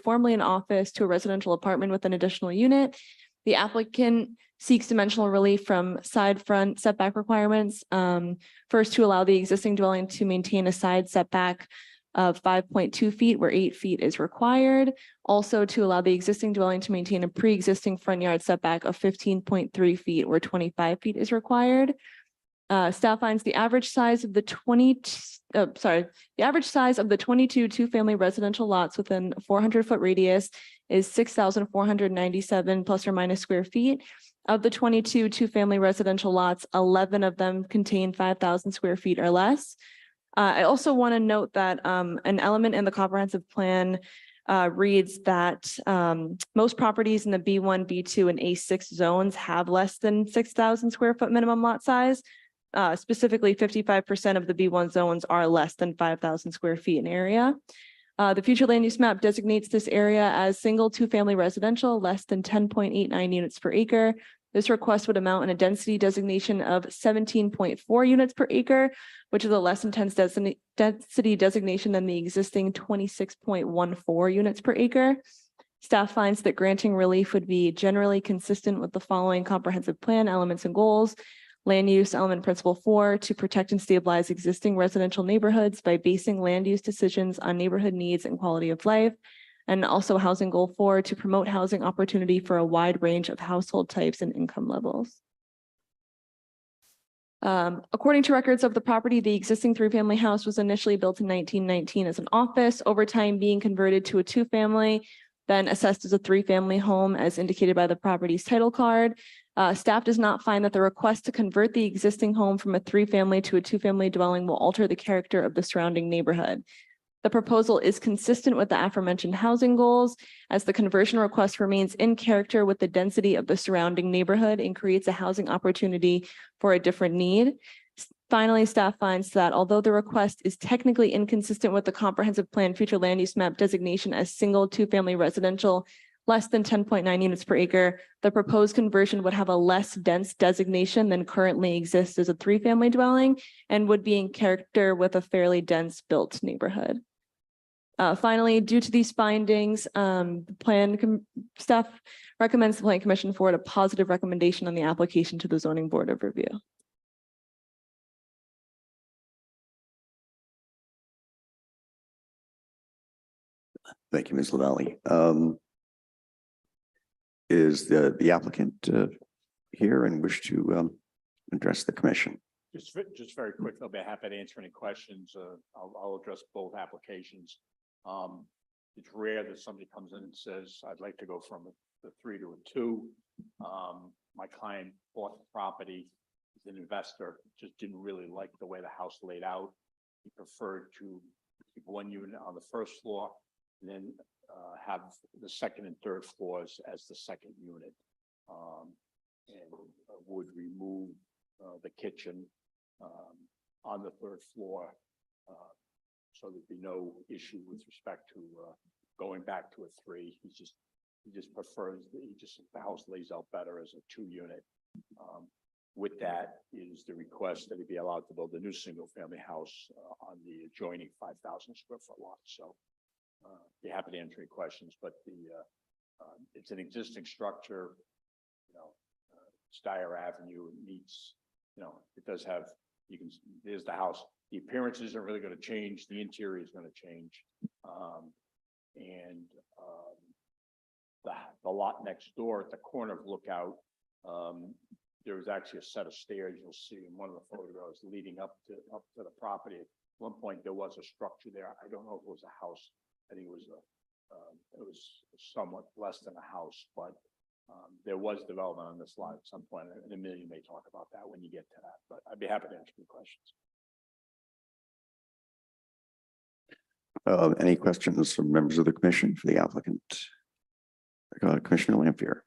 formerly an office to a residential apartment with an additional unit. The applicant seeks dimensional relief from side front setback requirements. First, to allow the existing dwelling to maintain a side setback of 5.2 feet where 8 feet is required. Also, to allow the existing dwelling to maintain a pre-existing front yard setback of 15.3 feet where 25 feet is required. Staff finds the average size of the 22 two-family residential lots within a 400-foot radius is 6,497 plus or minus square feet. Of the 22 two-family residential lots, 11 of them contain 5,000 square feet or less. I also want to note that an element in the comprehensive plan reads that most properties in the B1, B2, and A6 zones have less than 6,000 square foot minimum lot size. Specifically, 55% of the B1 zones are less than 5,000 square feet in area. The future land use map designates this area as single two-family residential, less than 10.89 units per acre. This request would amount in a density designation of 17.4 units per acre, which is a less intense density designation than the existing 26.14 units per acre. Staff finds that granting relief would be generally consistent with the following comprehensive plan elements and goals. Land use element principle 4, to protect and stabilize existing residential neighborhoods by basing land use decisions on neighborhood needs and quality of life. And also housing goal 4, to promote housing opportunity for a wide range of household types and income levels. According to records of the property, the existing three-family house was initially built in 1919 as an office, over time being converted to a two-family, then assessed as a three-family home as indicated by the property's title card. Staff does not find that the request to convert the existing home from a three-family to a two-family dwelling will alter the character of the surrounding neighborhood. The proposal is consistent with the aforementioned housing goals, as the conversion request remains in character with the density of the surrounding neighborhood and creates a housing opportunity for a different need. Finally, staff finds that although the request is technically inconsistent with the comprehensive plan future land use map designation as single two-family residential less than 10.9 units per acre, the proposed conversion would have a less dense designation than currently exists as a three-family dwelling and would be in character with a fairly dense built neighborhood. Finally, due to these findings, staff recommends the Plan Commission forward a positive recommendation on the application to the Zoning Board of Review. Thank you, Ms. Lavalley. Is the applicant here and wish to address the commission? Just very quick, I'll be happy to answer any questions. I'll address both applications. It's rare that somebody comes in and says, I'd like to go from a 3 to a 2. My client bought the property as an investor, just didn't really like the way the house laid out. He preferred to keep one unit on the first floor and then have the second and third floors as the second unit. And would remove the kitchen on the third floor. So there'd be no issue with respect to going back to a 3. He just prefers, the house lays out better as a 2 unit. With that is the request that he be allowed to build a new single family house on the adjoining 5,000 square foot lot. So be happy to answer any questions, but it's an existing structure, Steyer Avenue. It meets, it does have, there's the house. The appearance isn't really going to change. The interior is going to change. The lot next door at the corner of Lookout, there was actually a set of stairs you'll see in one of the photographs leading up to the property. At one point, there was a structure there. I don't know if it was a house. I think it was somewhat less than a house, but there was development on this lot at some point. And Amelia may talk about that when you get to that, but I'd be happy to answer any questions. Any questions from members of the commission for the applicant? Commissioner Lampier.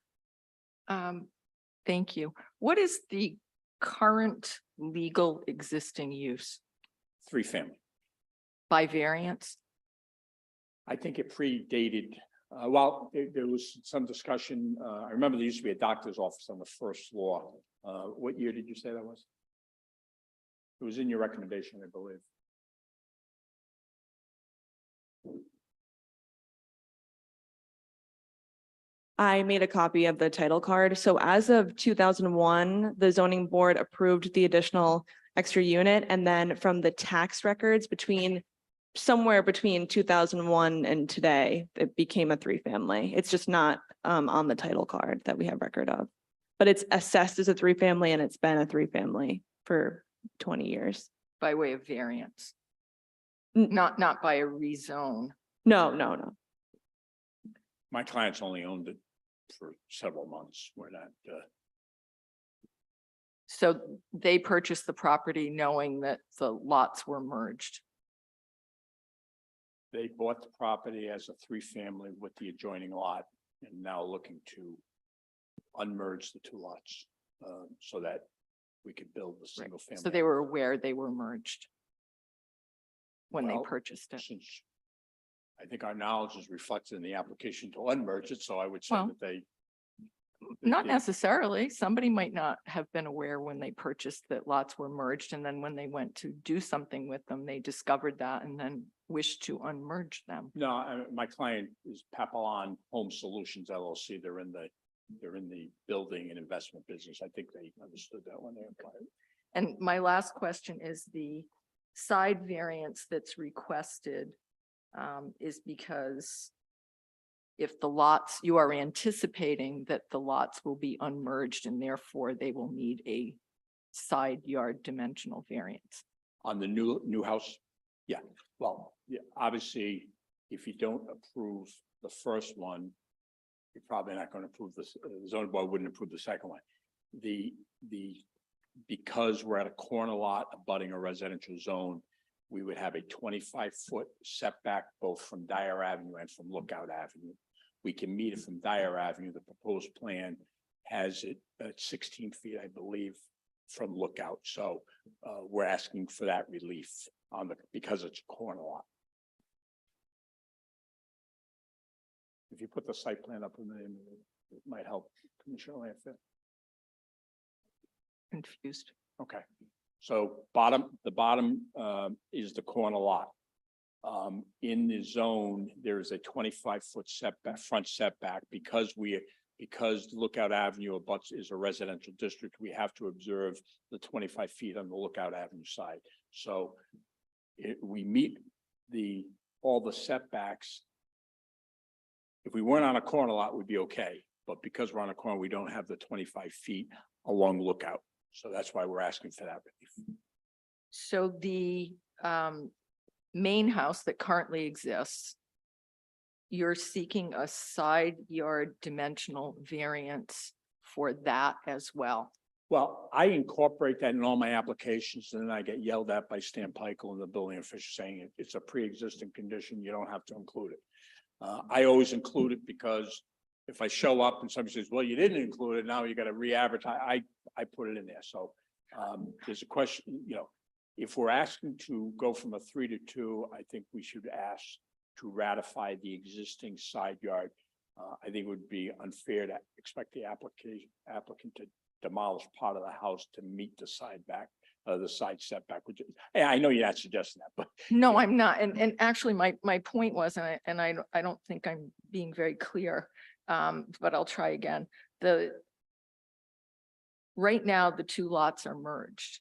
Thank you. What is the current legal existing use 3-family. by variance? I think it predated, there was some discussion. I remember there used to be a doctor's office on the first floor. What year did you say that was? It was in your recommendation, I believe. I made a copy of the title card. So as of 2001, the zoning board approved the additional extra unit. And then from the tax records somewhere between 2001 and today, it became a 3-family. It's just not on the title card that we have record of. But it's assessed as a 3-family and it's been a 3-family for 20 years. By way of variance, N- not by a rezone. No. My clients only owned it for several months. We're not, So they purchased the property knowing that the lots were merged. they bought the property as a 3-family with the adjoining lot and now looking to unmerge the 2 lots, so that we could build the single family. So they were aware they were merged when they Well, purchased it. Since I think our knowledge is reflected in the application to unmerge it, so I would say Well, that they. Not did. necessarily. Somebody might not have been aware when they purchased that lots were merged, and then when they went to do something with them, they discovered that and then wished to unmerge them. No, my client is Papillon Home Solutions LLC. They're in the building and investment business. I think they understood that when they applied. And my last question is the side variance that's requested is because if the lots, you are anticipating that the lots will be unmerged and therefore they will need a side yard dimensional variance. On the new house? Yeah, well, yeah, obviously, if you don't approve the first one, you're probably not going to approve this, the zoning board wouldn't approve the second one. Because we're at a corner lot abutting a residential zone, we would have a 25-foot setback both from Dyer Avenue and from Lookout Avenue. We can meet it from Dyer Avenue. The proposed plan has it at 16 feet, I believe, from Lookout. So we're asking for that relief because it's a corner lot. If you put the site plan up in the, it might help Commissioner Lanfear. Confused. Okay, so the bottom is the corner lot. In the zone, there is a 25-foot setback, front setback, because Lookout Avenue is a residential district, we have to observe the 25 feet on the Lookout Avenue side. So we meet all the setbacks. If we weren't on a corner lot, we'd be okay, but because we're on a corner, we don't have the 25 feet along Lookout. So that's why we're asking for that relief. So the main house that currently exists, you're seeking a side yard dimensional variance for that as well. Well, I incorporate that in all my applications, and then I get yelled at by Stan Pikel and the building official saying it's a pre-existing condition, you don't have to include it. I always include it because if I show up and somebody says, well, you didn't include it, now you got to re-advertise, I put it in there. So there's a question, if we're asking to go from a 3 to 2, I think we should ask to ratify the existing side yard. I think it would be unfair to expect the applicant to demolish part of the house to meet the side setback, which I know you're not suggesting that, but. No, I'm not. And actually my point was, and I don't think I'm being very clear, but I'll try again. Right now, the 2 lots are merged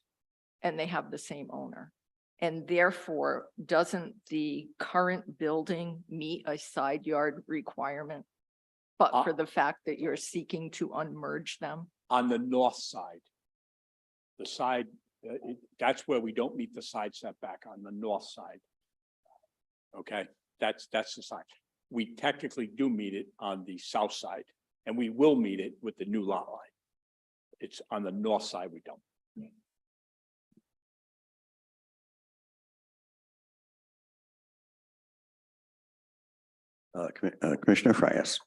and they have the same owner. And therefore, doesn't the current building meet a side yard requirement? But for the fact that you're seeking to unmerge them? On the north side, the side, that's where we don't meet the side setback, on the north side. Okay, that's the side. We technically do meet it on the south side, and we will meet it with the new lot line. It's on the north side, we don't. Commissioner Frias.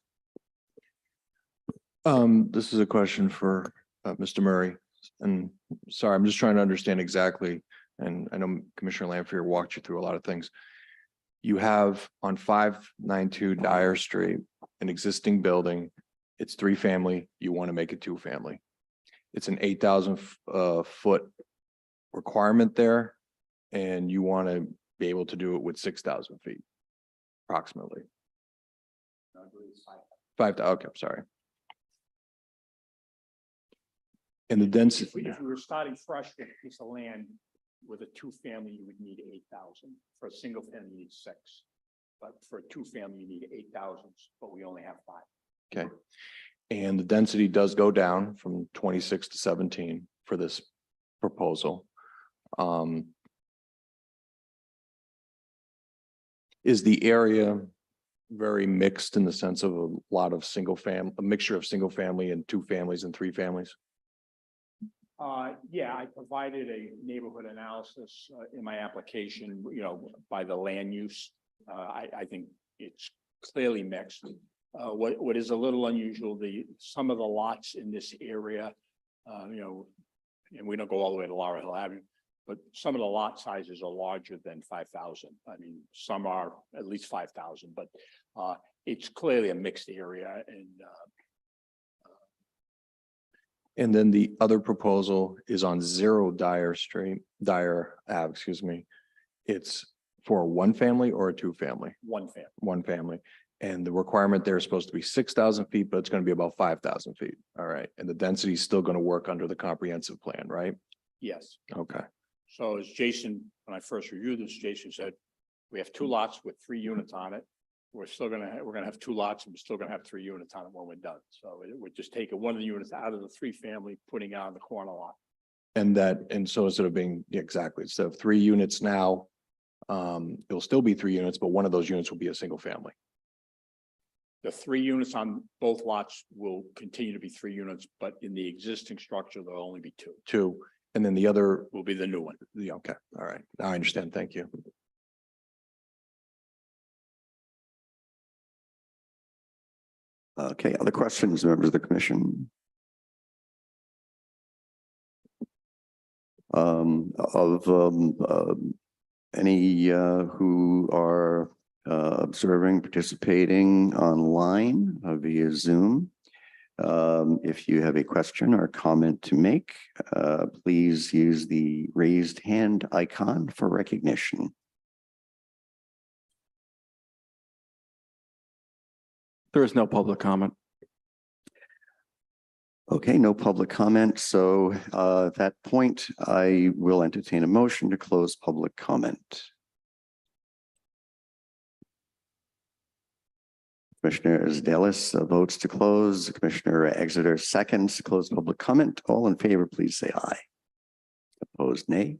This is a question for Mr. Murray, and sorry, I'm just trying to understand exactly. And I know Commissioner Lanfear walked you through a lot of things. You have on 592 Dyer Street, an existing building. It's 3-family. You want to make it 2-family. It's an 8,000 foot requirement there. And you want to be able to do it with 6,000 feet approximately. 5,000, okay, I'm sorry. And the density, If we were starting fresh with a piece of land with a two-family, you would need 8,000. For a single family, you need 6. But for a two-family, you need 8,000, but we only have 5. okay. And the density does go down from 26 to 17 for this proposal. Is the area very mixed in the sense of a lot of a mixture of single family and 2 families and 3 families? Yeah, I provided a neighborhood analysis in my application, by the land use. I think it's clearly mixed. What is a little unusual, some of the lots in this area, and we don't go all the way to Laurel Hill Avenue, but some of the lot sizes are larger than 5,000. I mean, some are at least 5,000, but it's clearly a mixed area. And then the other proposal is on 0 Dyer Ave, excuse me. It's for a 1 family or a 2 family? One family. 1 family. And the requirement there is supposed to be 6,000 feet, but it's going to be about 5,000 feet. All right. And the density is still going to work under the comprehensive plan, right? Yes. Okay. So as Jason, when I first reviewed this, Jason said, we have 2 lots with 3 units on it. We're gonna have 2 lots and we're still gonna have 3 units on it when we're done. So we're just taking one of the units out of the 3 family, putting it on the corner lot. And so instead of being, yeah, exactly, instead of 3 units now, it'll still be 3 units, but one of those units will be a single family. The 3 units on both lots will continue to be 3 units, but in the existing structure, there'll only be 2. 2, and then the other, Will be the new one. yeah, okay, all right. Now I understand. Thank you. Okay, other questions, members of the commission? Any who are observing, participating online via Zoom. If you have a question or comment to make, please use the raised hand icon for recognition. There is no public comment. Okay, no public comment. So at that point, I will entertain a motion to close public comment. Commissioner Dallas votes to close. Commissioner Exeter seconds to close public comment. All in favor, please say aye. Opposed, nay.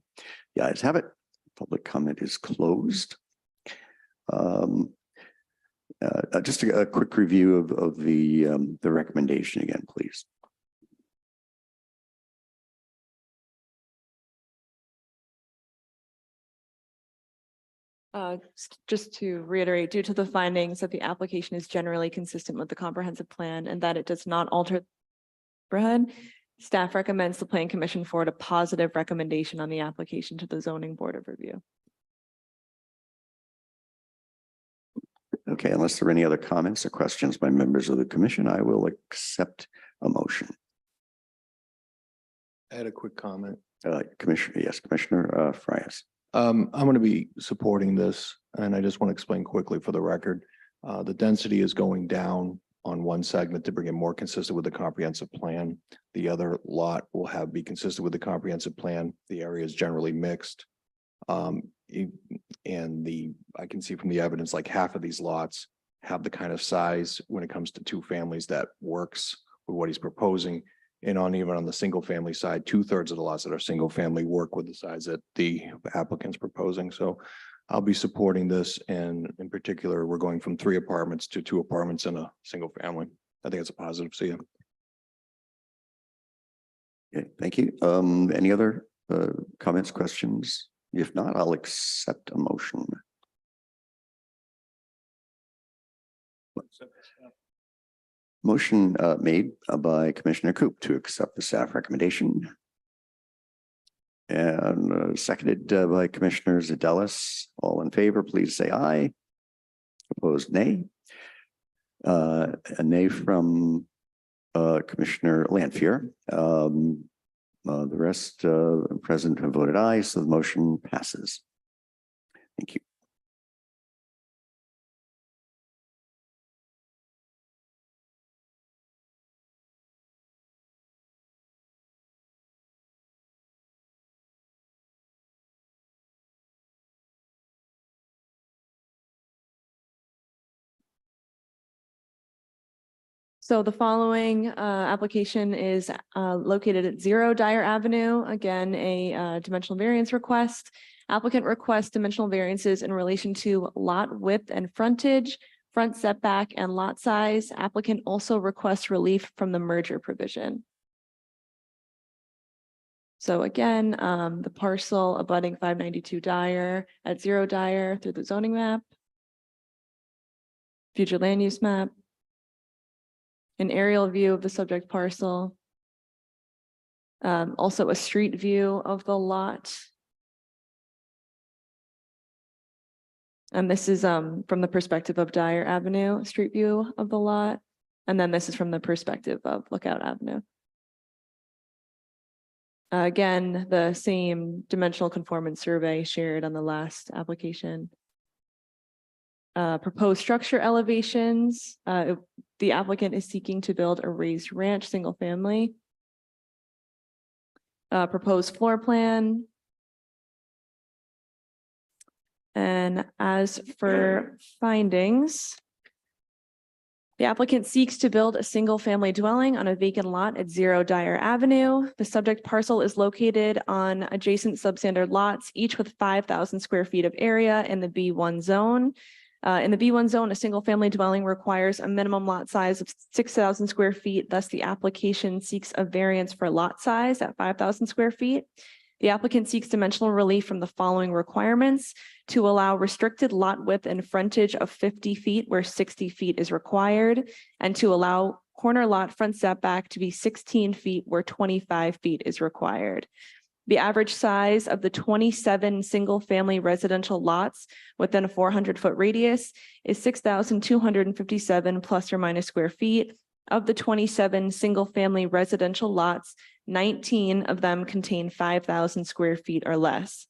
The ayes have it. Public comment is closed. Just a quick review of the recommendation again, please. Just to reiterate, due to the findings that the application is generally consistent with the comprehensive plan and that it does not alter the neighborhood, staff recommends the Plan Commission forward a positive recommendation on the application to the Zoning Board of Review. Okay, unless there are any other comments or questions by members of the commission, I will accept a motion. I had a quick comment. Commissioner, yes, Commissioner Frias. I'm going to be supporting this, and I just want to explain quickly for the record. The density is going down on one segment to bring it more consistent with the comprehensive plan. The other lot will be consistent with the comprehensive plan. The area is generally mixed. I can see from the evidence, like half of these lots have the kind of size when it comes to 2 families that works with what he's proposing. And even on the single family side, 2/3 of the lots that are single family work with the size that the applicant's proposing. So I'll be supporting this. And in particular, we're going from 3 apartments to 2 apartments in a single family. I think it's a positive. See you. Okay, thank you. Any other comments, questions? If not, I'll accept a motion. Motion made by Commissioner Coop to accept the staff recommendation. And seconded by Commissioner Zadelis. All in favor, please say aye. Opposed, nay. A nay from Commissioner Lanfear. The rest, present have voted aye, so the motion passes. Thank you. So the following application is located at 0 Dyer Avenue. Again, a dimensional variance request. Applicant requests dimensional variances in relation to lot width and frontage, front setback, and lot size. Applicant also requests relief from the merger provision. So again, the parcel abutting 592 Dyer at 0 Dyer through the zoning map, future land use map, an aerial view of the subject parcel, also a street view of the lot. And this is from the perspective of Dyer Avenue, street view of the lot. And then this is from the perspective of Lookout Avenue. Again, the same dimensional conformance survey shared on the last application. Proposed structure elevations. The applicant is seeking to build a raised ranch, single family. Proposed floor plan. And as for findings, the applicant seeks to build a single family dwelling on a vacant lot at 0 Dyer Avenue. The subject parcel is located on adjacent substandard lots, each with 5,000 square feet of area in the B1 zone. In the B1 zone, a single family dwelling requires a minimum lot size of 6,000 square feet. Thus, the application seeks a variance for lot size at 5,000 square feet. The applicant seeks dimensional relief from the following requirements: to allow restricted lot width and frontage of 50 feet where 60 feet is required, and to allow corner lot front setback to be 16 feet where 25 feet is required. The average size of the 27 single-family residential lots within a 400-foot radius is 6,257 plus or minus square feet. Of the 27 single-family residential lots, 19 of them contain 5,000 square feet or less.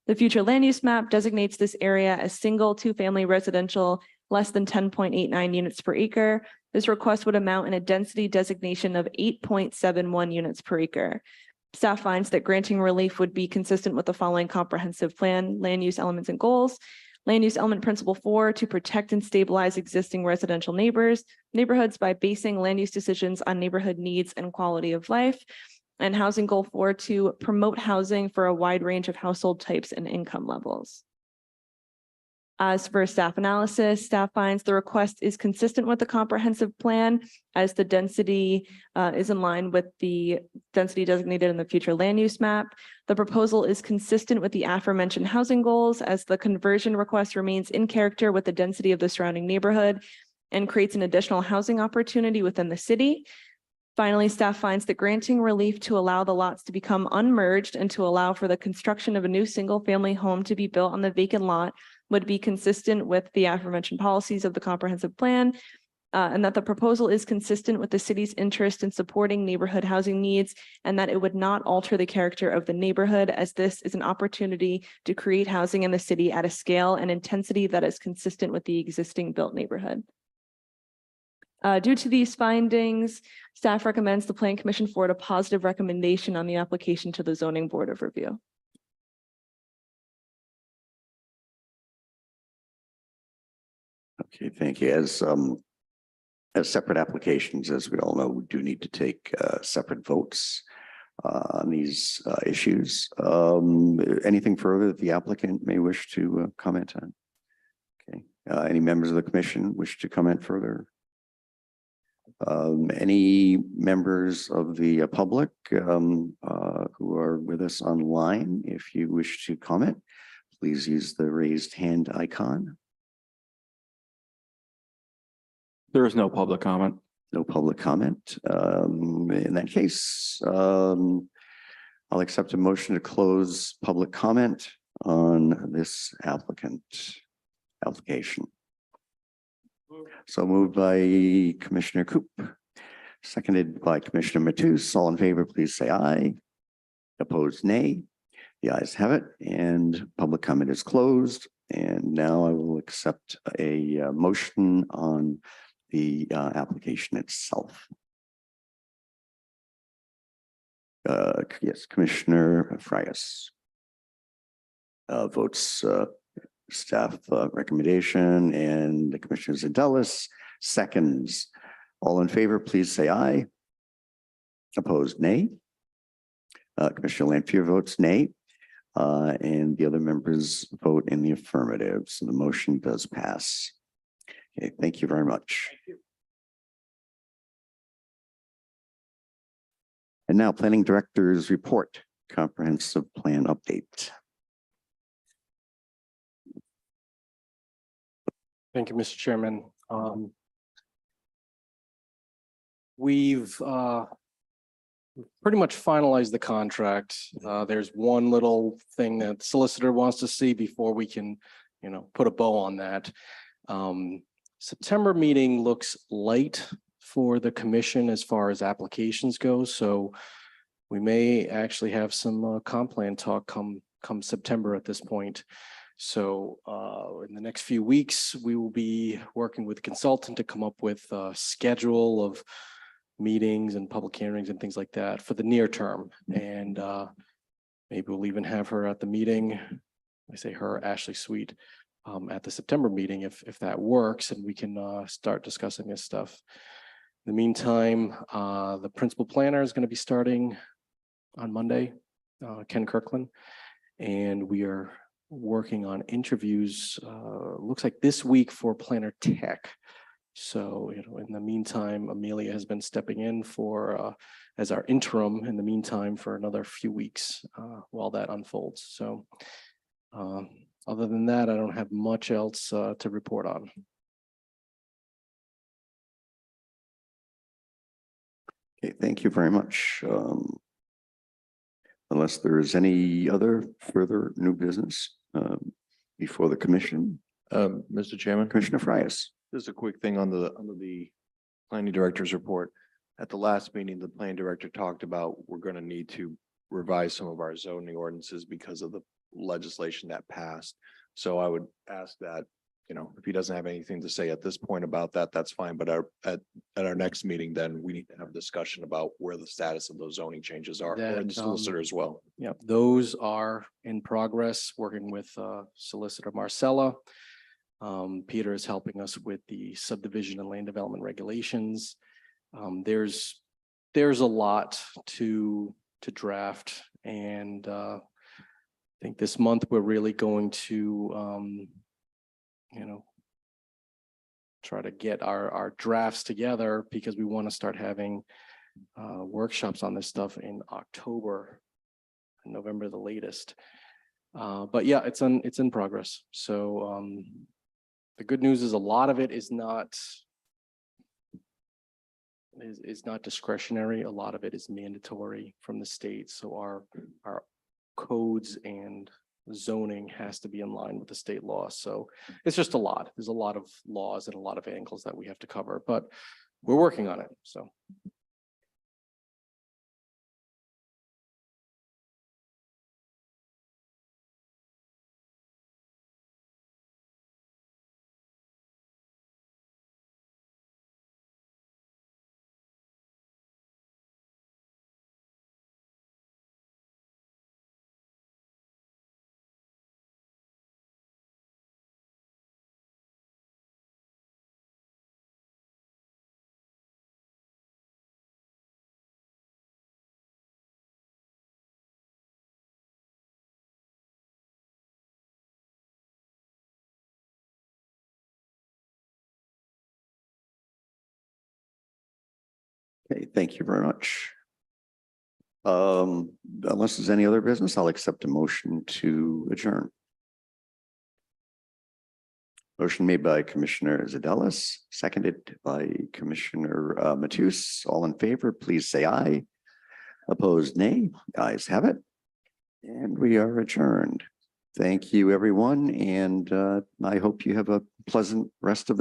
The future land use map designates this area as single two-family residential less than 10.89 units per acre. This request would amount in a density designation of 8.71 units per acre. Staff finds that granting relief would be consistent with the following comprehensive plan, land use elements and goals. Land use element principle 4, to protect and stabilize existing residential neighborhoods by basing land use decisions on neighborhood needs and quality of life. And housing goal 4, to promote housing for a wide range of household types and income levels. As for staff analysis, staff finds the request is consistent with the comprehensive plan as the density is in line with the density designated in the future land use map. The proposal is consistent with the aforementioned housing goals as the conversion request remains in character with the density of the surrounding neighborhood and creates an additional housing opportunity within the city. Finally, staff finds that granting relief to allow the lots to become unmerged and to allow for the construction of a new single-family home to be built on the vacant lot would be consistent with the aforementioned policies of the comprehensive plan, and that the proposal is consistent with the city's interest in supporting neighborhood housing needs, and that it would not alter the character of the neighborhood, as this is an opportunity to create housing in the city at a scale and intensity that is consistent with the existing built neighborhood. Due to these findings, staff recommends the Plan Commission forward a positive recommendation on the application to the Zoning Board of Review. Okay, thank you. As separate applications, as we all know, we do need to take separate votes on these issues. Anything further that the applicant may wish to comment on? Okay, any members of the commission wish to comment further? Any members of the public who are with us online, if you wish to comment, please use the raised hand icon. There is no public comment. No public comment. In that case, I'll accept a motion to close public comment on this application. So moved by Commissioner Coop, seconded by Commissioner Matus. All in favor, please say aye. Opposed, nay. The ayes have it, and public comment is closed. And now I will accept a motion on the application itself. Yes, Commissioner Frias. Votes staff recommendation, and the Commissioner Zadelis seconds. All in favor, please say aye. Opposed, nay. Commissioner Lanfear votes nay. And the other members vote in the affirmative. So the motion does pass. Okay, thank you very much. And now Planning Director's report, comprehensive plan update. Thank you, Mr. Chairman. We've pretty much finalized the contract. There's one little thing that the solicitor wants to see before we can, put a bow on that. September meeting looks light for the commission as far as applications go, so we may actually have some comp plan talk come September at this point. So in the next few weeks, we will be working with a consultant to come up with a schedule of meetings and public hearings and things like that for the near term. And maybe we'll even have her at the meeting. I say her, Ashley Sweet, at the September meeting if that works, and we can start discussing this stuff. In the meantime, the principal planner is going to be starting on Monday, Ken Kirkland, and we are working on interviews, looks like this week for Planner Tech. So, in the meantime, Amelia has been stepping in for as our interim in the meantime for another few weeks while that unfolds. So other than that, I don't have much else to report on. Okay, thank you very much. Unless there is any other further new business before the commission. Mr. Chairman, Commissioner Frias. just a quick thing on the planning director's report. At the last meeting, the planning director talked about we're going to need to revise some of our zoning ordinances because of the legislation that passed. So I would ask that, if he doesn't have anything to say at this point about that, that's fine. But at our next meeting, then we need to have a discussion about where the status of those zoning changes are, and the solicitor as well. Yeah, those are in progress, working with Solicitor Marcella. Peter is helping us with the subdivision and land development regulations. There's a lot to draft, and I think this month we're really going to try to get our drafts together, because we want to start having workshops on this stuff in October, November the latest. But yeah, it's in progress. So the good news is a lot of it is not discretionary. A lot of it is mandatory from the state. So our codes and zoning has to be in line with the state law. So it's just a lot. There's a lot of laws and a lot of angles that we have to cover, but we're working on it. So. Okay, thank you very much. Unless there's any other business, I'll accept a motion to adjourn. Motion made by Commissioner Zadelis, seconded by Commissioner Matus. All in favor, please say aye. Opposed, nay. Ayes have it. And we are adjourned. Thank you, everyone, and I hope you have a pleasant rest of the